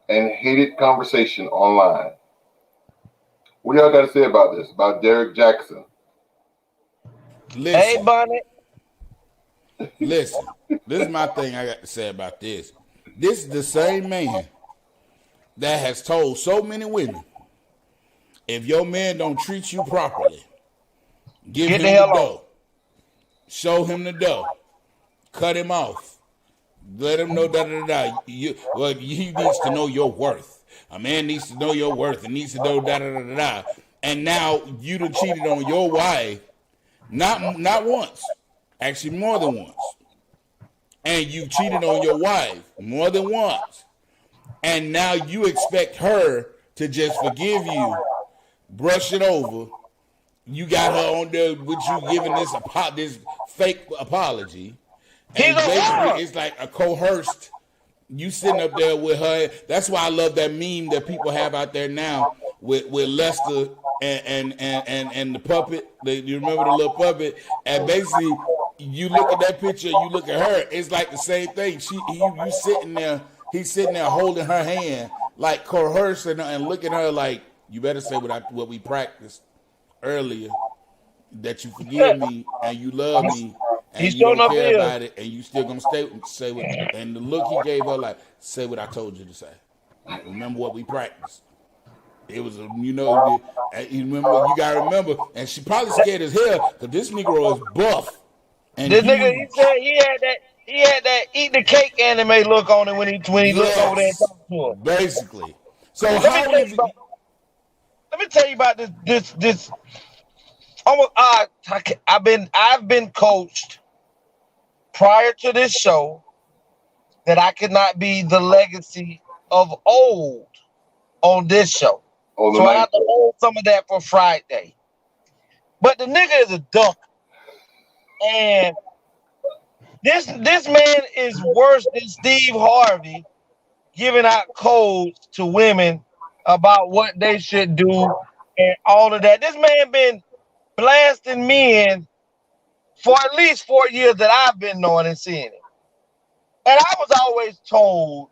Speaker 2: and hated conversation online. What do y'all got to say about this? About Derrick Jaxn?
Speaker 1: Hey, Bonnet.
Speaker 4: Listen. This is my thing I got to say about this. This is the same man that has told so many women, if your man don't treat you properly, give him the dough. Show him the dough. Cut him off. Let him know he needs to know your worth. A man needs to know your worth and needs to know . And now you done cheated on your wife, not once, actually more than once. And you cheated on your wife more than once. And now you expect her to just forgive you, brush it over. You got her on there with you giving this fake apology. And basically it's like a coerced, you sitting up there with her. That's why I love that meme that people have out there now with Lester and the puppet. You remember the little puppet? And basically you look at that picture, you look at her, it's like the same thing. You sitting there, he's sitting there holding her hand, like coercing her and looking at her like, you better say what we practiced earlier, that you forgive me and you love me and you don't care about it and you still gonna say what. And the look he gave her, like, say what I told you to say. Remember what we practiced. It was you remember, you gotta remember. And she probably scared as hell because this Negro is buff. And
Speaker 1: this nigga, he said he had that eat the cake anime look on him when he looked over there and talked to her.
Speaker 4: Basically. So
Speaker 1: let me tell you about this. I've been coached prior to this show that I could not be the legacy of old on this show. So I have to hold some of that for Friday. But the nigga is a duck. And this man is worse than Steve Harvey giving out codes to women about what they should do and all of that. This man been blasting men for at least 4 years that I've been knowing and seeing it. And I was always told,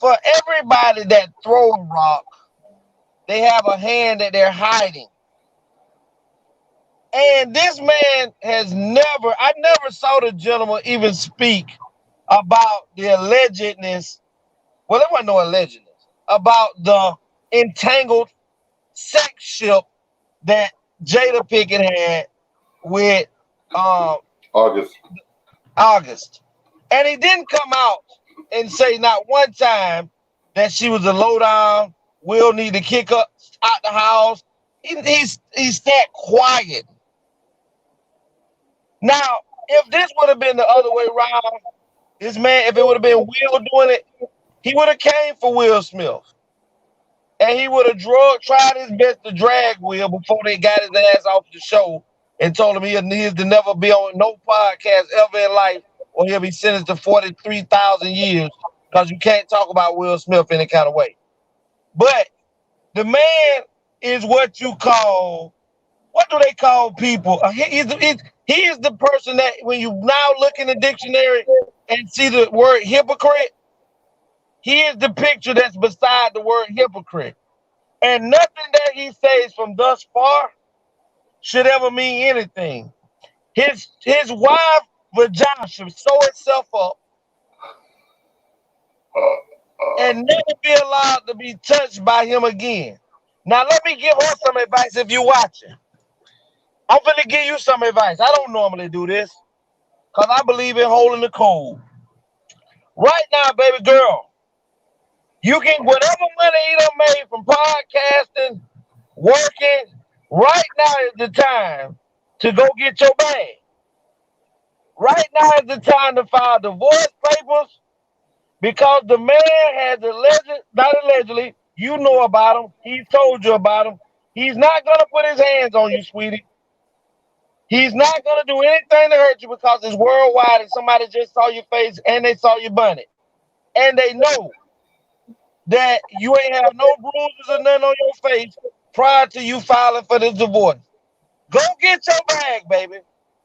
Speaker 1: for everybody that throw a rock, they have a hand that they're hiding. And this man has I never saw the gentleman even speak about the allegedness. Well, there wasn't no allegedness about the entangled sex ship that Jada Pinkett had with August. And he didn't come out and say not one time that she was a lowdown, will need to kick her out the house. He's that quiet. Now, if this would have been the other way around, this man, if it would have been Will doing it, he would have came for Will Smith. And he would have tried his best to drag Will before they got his ass off the show and told him he needs to never be on no podcast ever in life or he'll be sentenced to 43,000 years because you can't talk about Will Smith any kind of way. But the man is what you call, what do they call people? He is the person that when you now look in the dictionary and see the word hypocrite, he is the picture that's beside the word hypocrite. And nothing that he says from thus far should ever mean anything. His wife, vagina, should sew itself up and never be allowed to be touched by him again. Now, let me give her some advice if you're watching. I'm going to give you some advice. I don't normally do this because I believe in holding the code. Right now, baby girl, you can, whatever money he done made from podcasting, working, right now is the time to go get your bag. Right now is the time to file divorce papers because the man has not allegedly, you know about him, he's told you about him. He's not going to put his hands on you, sweetie. He's not going to do anything to hurt you because it's worldwide and somebody just saw your face and they saw your bunny. And they know that you ain't have no bruises or nothing on your face prior to you filing for this divorce. Go get your bag, baby.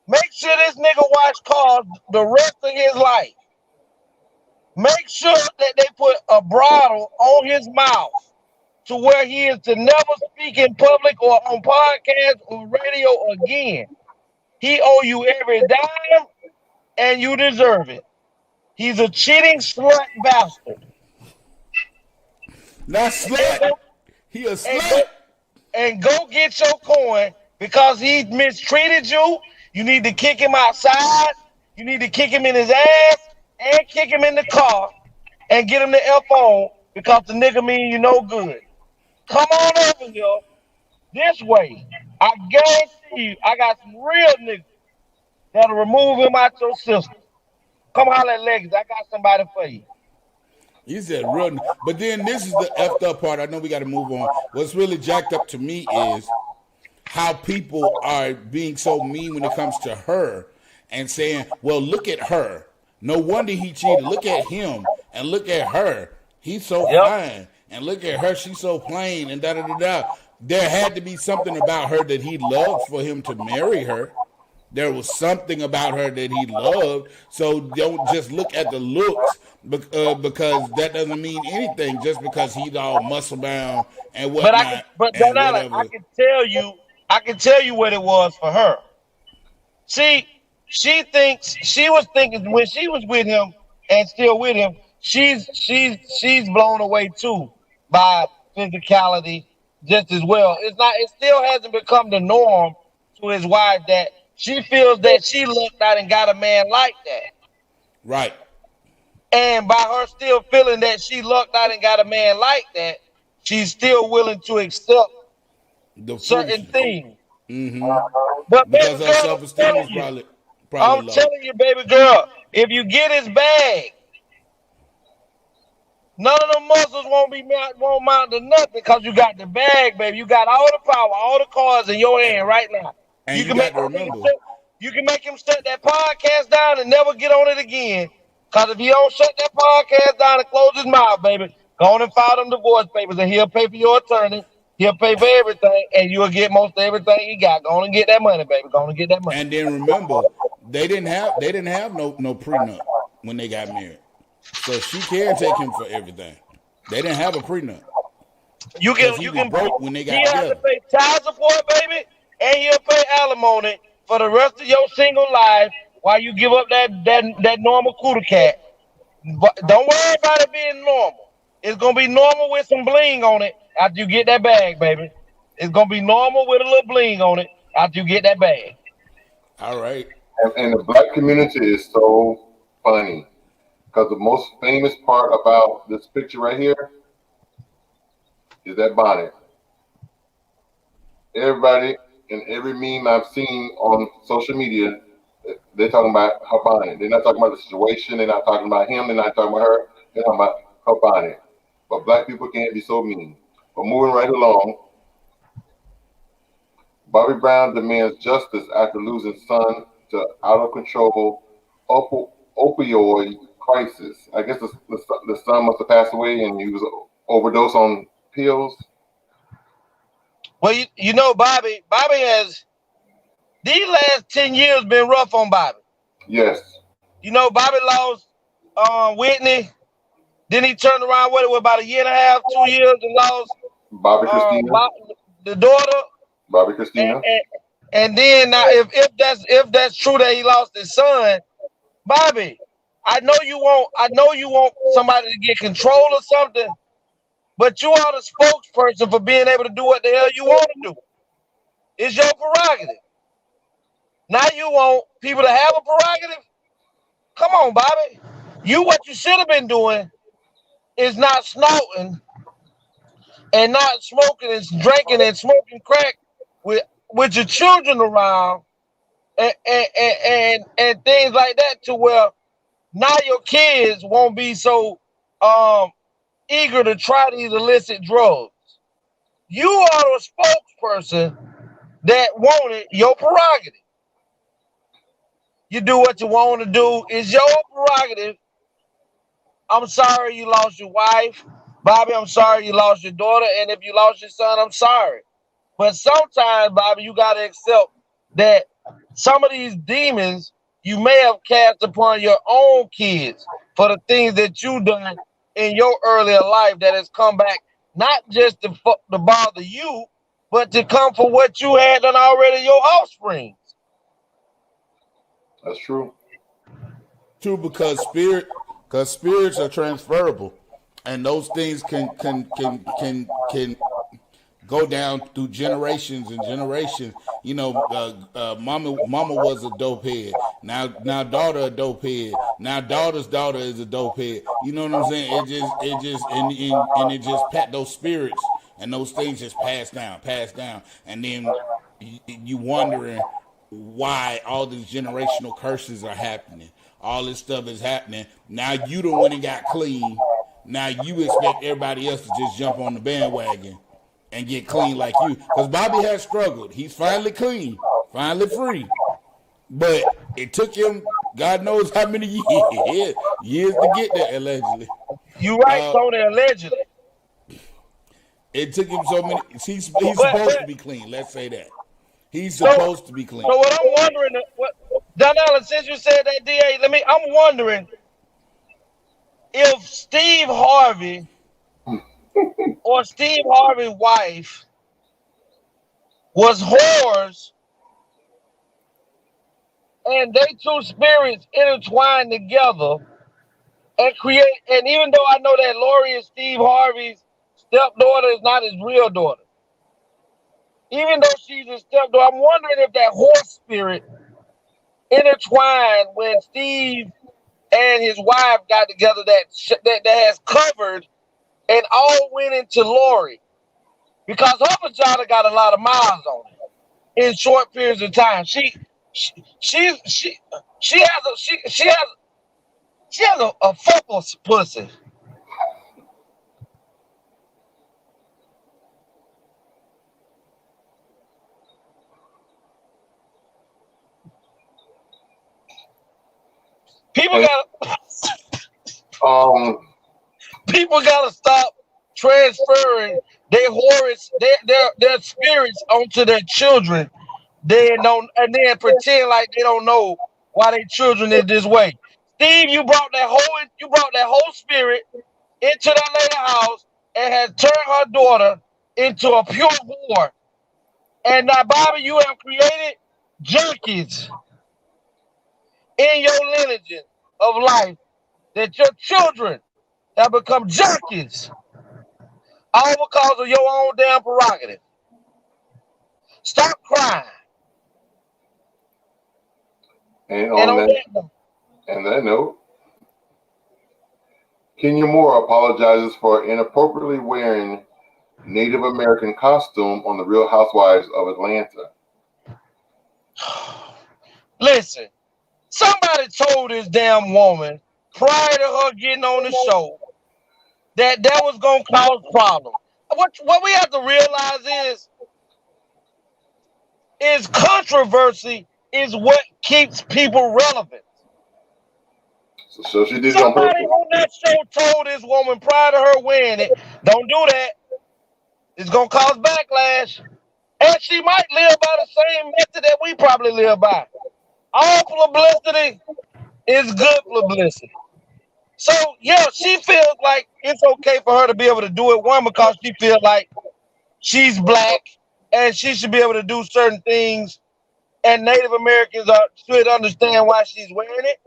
Speaker 1: Make sure this nigga watch cars the rest of his life. Make sure that they put a bridle on his mouth to where he is to never speak in public or on podcast or radio again. He owe you every dime, and you deserve it. He's a cheating slut bastard.
Speaker 4: Not slut. He a slut.
Speaker 1: And go get your coin because he mistreated you. You need to kick him outside. You need to kick him in his ass and kick him in the car and get him the F on because the nigga mean you no good. Come on over here this way. I guarantee you, I got some real niggas that'll remove him out your system. Come holler at Legacy. I got somebody for you.
Speaker 4: You said real, but then this is the effed up part. I know we got to move on. What's really jacked up to me is how people are being so mean when it comes to her and saying, well, look at her. No wonder he cheated. Look at him and look at her. He's so fine. And look at her. She's so plain and da-da-da-da. There had to be something about her that he loved for him to marry her. There was something about her that he loved. So don't just look at the looks because that doesn't mean anything just because he's all muscle bound and whatnot.
Speaker 1: But Donella, I can tell you what it was for her. She was thinking when she was with him and still with him, she's blown away too by physicality just as well. It still hasn't become the norm to his wife that she feels that she looked out and got a man like that.
Speaker 4: Right.
Speaker 1: And by her still feeling that she lucked out and got a man like that, she's still willing to accept certain things.
Speaker 4: Mm-hmm.
Speaker 1: But
Speaker 4: because her self-esteem is probably
Speaker 1: I'm
Speaker 4: low.
Speaker 1: telling you, baby girl, if you get his bag, none of the muscles won't mount to nothing because you got the bag, baby. You got all the power, all the cards in your hand right now.
Speaker 4: And you got to remember.
Speaker 1: You can make him shut that podcast down and never get on it again. Because if he don't shut that podcast down and close his mouth, baby, go on and file them divorce papers and he'll pay for your attorney. He'll pay for everything and you'll get most of everything he got. Go on and get that money, baby. Go on and get that money.
Speaker 4: And then remember, they didn't have no prenup when they got married. So she can take him for everything. They didn't have a prenup.
Speaker 1: You can
Speaker 4: broke when they got together.
Speaker 1: He had to pay child support, baby. and he'll pay alimony for the rest of your single life while you give up that normal cooter cat. But don't worry about it being normal. It's gonna be normal with some bling on it after you get that bag, baby. It's gonna be normal with a little bling on it after you get that bag.
Speaker 4: All right.
Speaker 2: And the black community is so funny because the most famous part about this picture right here is that bonnet. Everybody and every meme I've seen on social media, they're talking about her bonnet. They're not talking about the situation. They're not talking about him. They're not talking about her. They're talking about her bonnet. But black people can't be so mean. But moving right along, Bobby Brown demands justice after losing son to out of control opioid crisis. I guess the son must have passed away and he was overdosed on pills.
Speaker 1: Well, you know, Bobby has these last 10 years been rough on Bobby.
Speaker 2: Yes.
Speaker 1: You know, Bobby lost Whitney. Then he turned around with it with about a year and a half, 2 years, and lost
Speaker 2: Bobby Christina.
Speaker 1: the daughter.
Speaker 2: Bobby Christina.
Speaker 1: And then now, if that's true that he lost his son, Bobby, I know you want somebody to get control of something, but you are the spokesperson for being able to do what the hell you want to do. It's your prerogative. Now you want people to have a prerogative? Come on, Bobby. What you should have been doing is not snorting and not smoking and drinking and smoking crack with your children around and things like that, to where now your kids won't be so eager to try these illicit drugs. You are the spokesperson that wanted your prerogative. You do what you want to do. It's your prerogative. I'm sorry you lost your wife. Bobby, I'm sorry you lost your daughter. And if you lost your son, I'm sorry. But sometimes, Bobby, you got to accept that some of these demons you may have cast upon your own kids for the things that you done in your earlier life that has come back, not just to bother you, but to come for what you had done already your offspring.
Speaker 2: That's true.
Speaker 4: True, because spirits are transferable, and those things can go down through generations and generations. You know, mama was a dope head. Now daughter a dope head. Now daughter's daughter is a dope head. You know what I'm saying? It just and it just pat those spirits, and those things just pass down, and then you wondering why all these generational curses are happening. All this stuff is happening. Now you the one that got clean. Now you expect everybody else to just jump on the bandwagon and get clean like you. Because Bobby has struggled. He's finally clean, finally free. But it took him God knows how many years to get there, allegedly.
Speaker 1: You right, Tony, allegedly.
Speaker 4: It took him so many. He's supposed to be clean. Let's say that. He's supposed to be clean.
Speaker 1: So what I'm wondering, Donella, since you said that, DA, I'm wondering if Steve Harvey or Steve Harvey's wife was whores and they two spirits intertwined together and even though I know that Lori is Steve Harvey's stepdaughter, is not his real daughter. Even though she's a stepdaughter, I'm wondering if that horse spirit intertwined when Steve and his wife got together that has covered and all went into Lori, because her vagina got a lot of miles on it in short periods of time. She has a football pussy. People gotta stop transferring their spirits onto their children. And then pretend like they don't know why their children is this way. Steve, you brought that whole spirit into that lady house and has turned her daughter into a pure whore. And now, Bobby, you have created junkies in your lineage of life that your children have become junkies, all because of your own damn prerogative. Stop crying.
Speaker 2: And on that note, Kenya Moore apologizes for inappropriately wearing Native American costume on The Real Housewives of Atlanta.
Speaker 1: Listen, somebody told this damn woman prior to her getting on the show that was going to cause problems. What we have to realize is controversy is what keeps people relevant.
Speaker 2: So she did
Speaker 1: Somebody on that show told this woman prior to her wearing it, don't do that. It's going to cause backlash. And she might live by the same method that we probably live by. All publicity is good publicity. So, yeah, she feels like it's okay for her to be able to do it, one, because she feels like she's black and she should be able to do certain things, and Native Americans should understand why she's wearing it.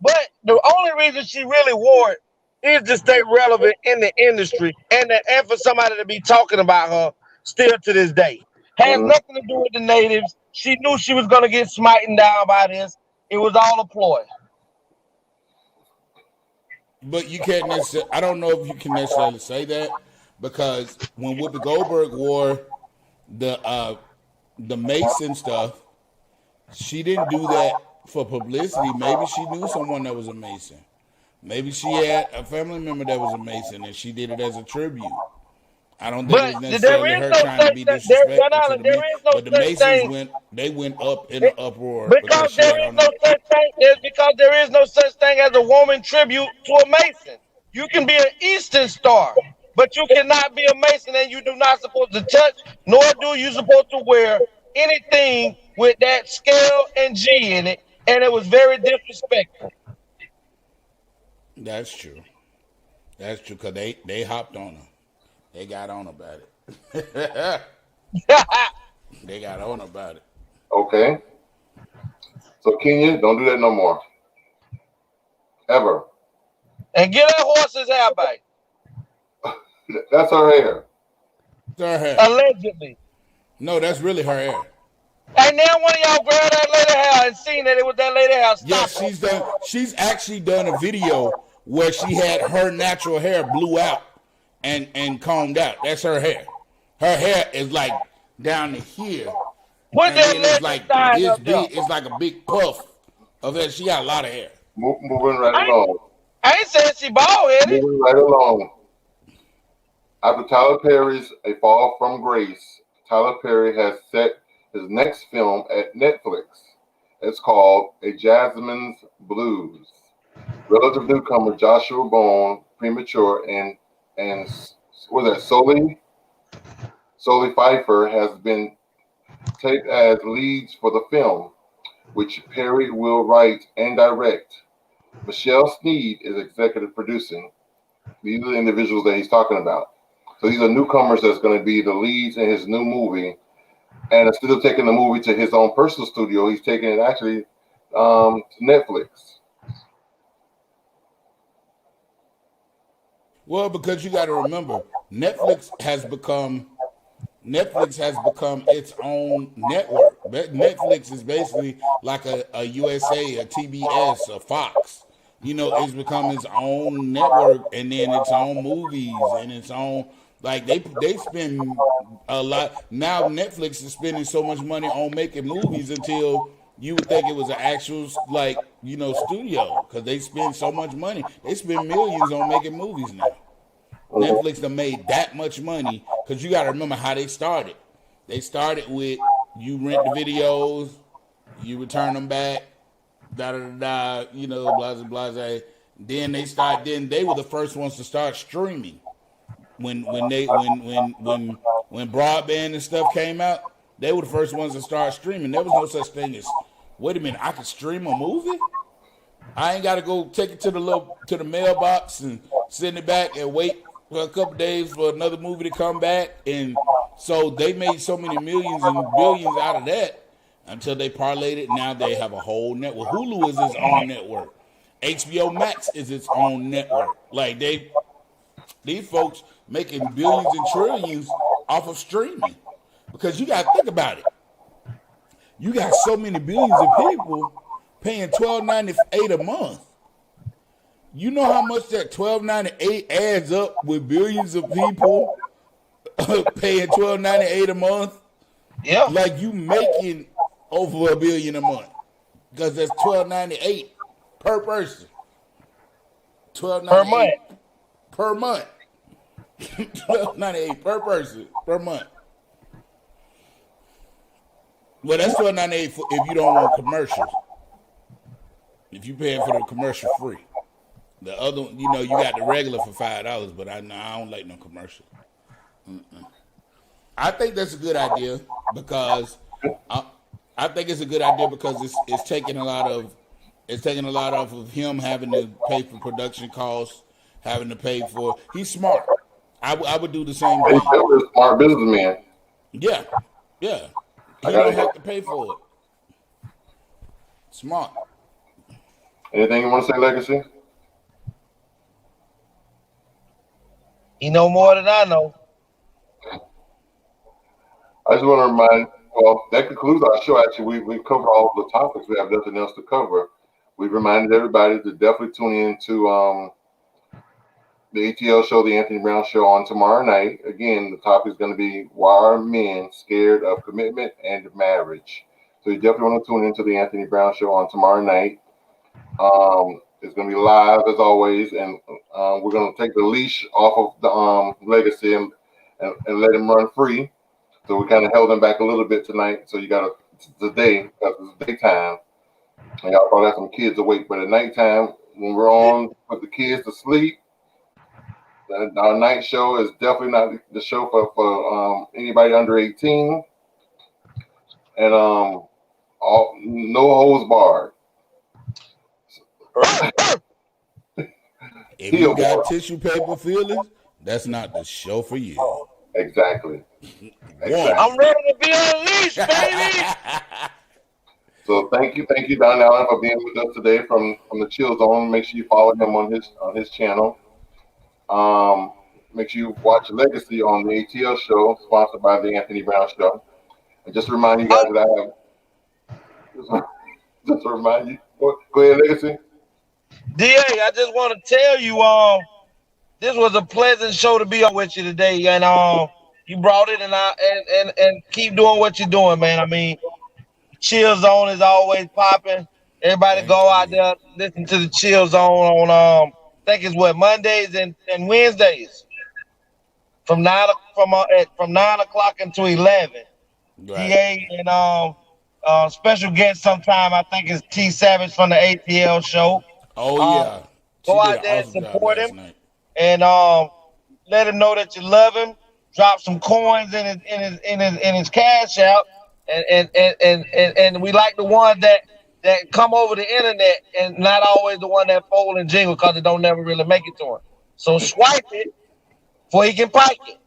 Speaker 1: But the only reason she really wore it is to stay relevant in the industry and for somebody to be talking about her still to this day. Has nothing to do with the natives. She knew she was going to get smitten down by this. It was all a ploy.
Speaker 4: But you can't necessarily, I don't know if you can necessarily say that, because when Whoopi Goldberg wore the Mason stuff, she didn't do that for publicity. Maybe she knew someone that was a Mason. Maybe she had a family member that was a Mason and she did it as a tribute. I don't think it was necessarily her trying to be disrespectful to the Masons. But the Masons went up in an uproar.
Speaker 1: Because there is no such thing. It's because there is no such thing as a woman tribute to a Mason. You can be an Eastern Star, but you cannot be a Mason, and you do not supposed to touch, nor do you supposed to wear anything with that scale and G in it, and it was very disrespectful.
Speaker 4: That's true. That's true, because they hopped on her. They got on about it. They got on about it.
Speaker 2: Okay. So, Kenya, don't do that no more. Ever.
Speaker 1: And get that horse's hair back.
Speaker 2: That's her hair.
Speaker 4: It's her hair.
Speaker 1: Allegedly.
Speaker 4: No, that's really her hair.
Speaker 1: And now one of y'all grabbed that lady hair and seen that it was that lady hair.
Speaker 4: She's actually done a video where she had her natural hair blew out and combed out. That's her hair. Her hair is like down to here.
Speaker 1: Put that
Speaker 4: it's like this big. It's like a big puff of hair. She got a lot of hair.
Speaker 2: Moving right along.
Speaker 1: I ain't saying she bald-headed.
Speaker 2: Moving right along. After Tyler Perry's A Fall from Grace, Tyler Perry has set his next film at Netflix. It's called A Jasmine's Blues. Relative newcomer Joshua Bone, Premature, and Solly Pfeiffer has been taped as leads for the film, which Perry will write and direct. Michelle Sneed is executive producing. These are the individuals that he's talking about. So these are newcomers that's going to be the leads in his new movie. And instead of taking the movie to his own personal studio, he's taking it actually to Netflix.
Speaker 4: Well, because you got to remember, Netflix has become its own network. Netflix is basically like a USA, a TBS, a Fox. You know, it's become its own network, and then its own movies and its own, like they spend a lot. Now Netflix is spending so much money on making movies until you would think it was an actual, like, you know, studio, because they spend so much money. They spend millions on making movies now. Netflix done made that much money, because you got to remember how they started. They started with you rent the videos, you return them back, you know, blase. Then they were the first ones to start streaming. When broadband and stuff came out, they were the first ones to start streaming. There was no such thing as, wait a minute, I can stream a movie? I ain't got to go take it to the mailbox and send it back and wait for a couple days for another movie to come back and So they made so many millions and billions out of that until they parlayed it. Now they have a whole network. Hulu is its own network. HBO Max is its own network. Like these folks making billions and trillions off of streaming. Because you got to think about it. You got so many billions of people paying $12.98 a month. You know how much that $12.98 adds up with billions of people paying $12.98 a month?
Speaker 1: Yeah.
Speaker 4: Like you making over $1 billion a month. Because that's $12.98 per person.
Speaker 1: Per month.
Speaker 4: $12.98 per month. $12.98 per person per month. Well, that's $12.98 if you don't want commercials. If you paying for the commercial free. The other, you got the regular for $5, but I don't like no commercial. I think that's a good idea because I think it's a good idea because it's taking a lot off of him having to pay for production costs, having to pay for. He's smart. I would do the same thing.
Speaker 2: He's a smart businessman.
Speaker 4: Yeah. He don't have to pay for it. Smart.
Speaker 2: Anything you want to say, Legacy?
Speaker 1: He know more than I know.
Speaker 2: I just want to remind, well, that concludes our show. Actually, we've covered all the topics. We have nothing else to cover. We've reminded everybody to definitely tune in to the A.T.L show, The Anthony Brown Show, on tomorrow night. Again, the topic is going to be why are men scared of commitment and marriage? So you definitely want to tune into The Anthony Brown Show on tomorrow night. It's going to be live as always, and we're going to take the leash off of the Legacy and let him run free. So we kind of held him back a little bit tonight. So you got today, because it's daytime, and y'all probably have some kids awake. But at nighttime, when we're on, put the kids to sleep. Our night show is definitely not the show for anybody under 18, and no holds barred.
Speaker 4: If you got tissue paper feelings, that's not the show for you.
Speaker 2: Exactly.
Speaker 1: I'm ready to be unleashed, baby.
Speaker 2: So thank you, Don Allen, for being with us today from the Chill Zone. Make sure you follow him on his channel. Make sure you watch Legacy on the A.T.L show, sponsored by the Anthony Brown Show. And just to remind you guys that I have. Just to remind you. Go ahead, Legacy.
Speaker 1: DA, I just want to tell you, this was a pleasant show to be on with you today, and you brought it, and keep doing what you're doing, man. I mean, Chill Zone is always popping. Everybody go out there, listen to the Chill Zone on I think it's Mondays and Wednesdays from 9 o'clock until 11.
Speaker 4: Right.
Speaker 1: DA and special guest sometime. I think it's T Savage from the A.T.L show.
Speaker 4: Oh yeah.
Speaker 1: Go out there and support him, and let him know that you love him. Drop some coins in his cash out, and we like the ones that come over the internet and not always the one that fold and jingle because it don't never really make it to him. So swipe it before he can pike it.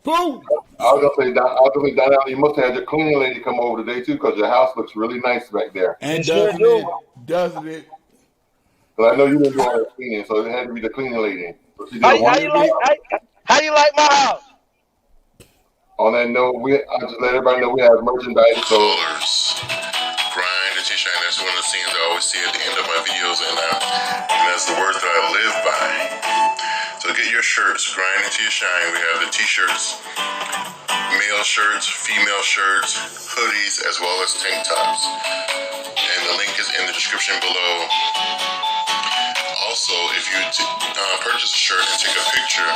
Speaker 4: Boom.
Speaker 2: I was gonna say, Don, you must have had your cleaning lady come over today too, because your house looks really nice back there.
Speaker 4: And doesn't it?
Speaker 2: But I know you didn't do all the cleaning, so it had to be the cleaning lady. So
Speaker 1: How you like my house?
Speaker 2: On that note, I just let everybody know we have merchandise. So
Speaker 5: grind and t-shirt. That's one of the scenes I always see at the end of my videos, and that's the words that I live by. So get your shirts, grind into your shine. We have the t-shirts, male shirts, female shirts, hoodies, as well as tank tops. And the link is in the description below. Also, if you purchase a shirt and take a picture,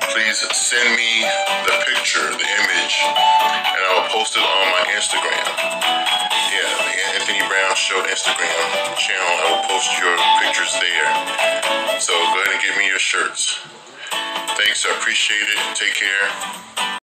Speaker 5: please send me the picture, the image, and I will post it on my Instagram. Yeah, the Anthony Brown Show Instagram channel. I will post your pictures there. So go ahead and get me your shirts. Thanks, I appreciate it. Take care.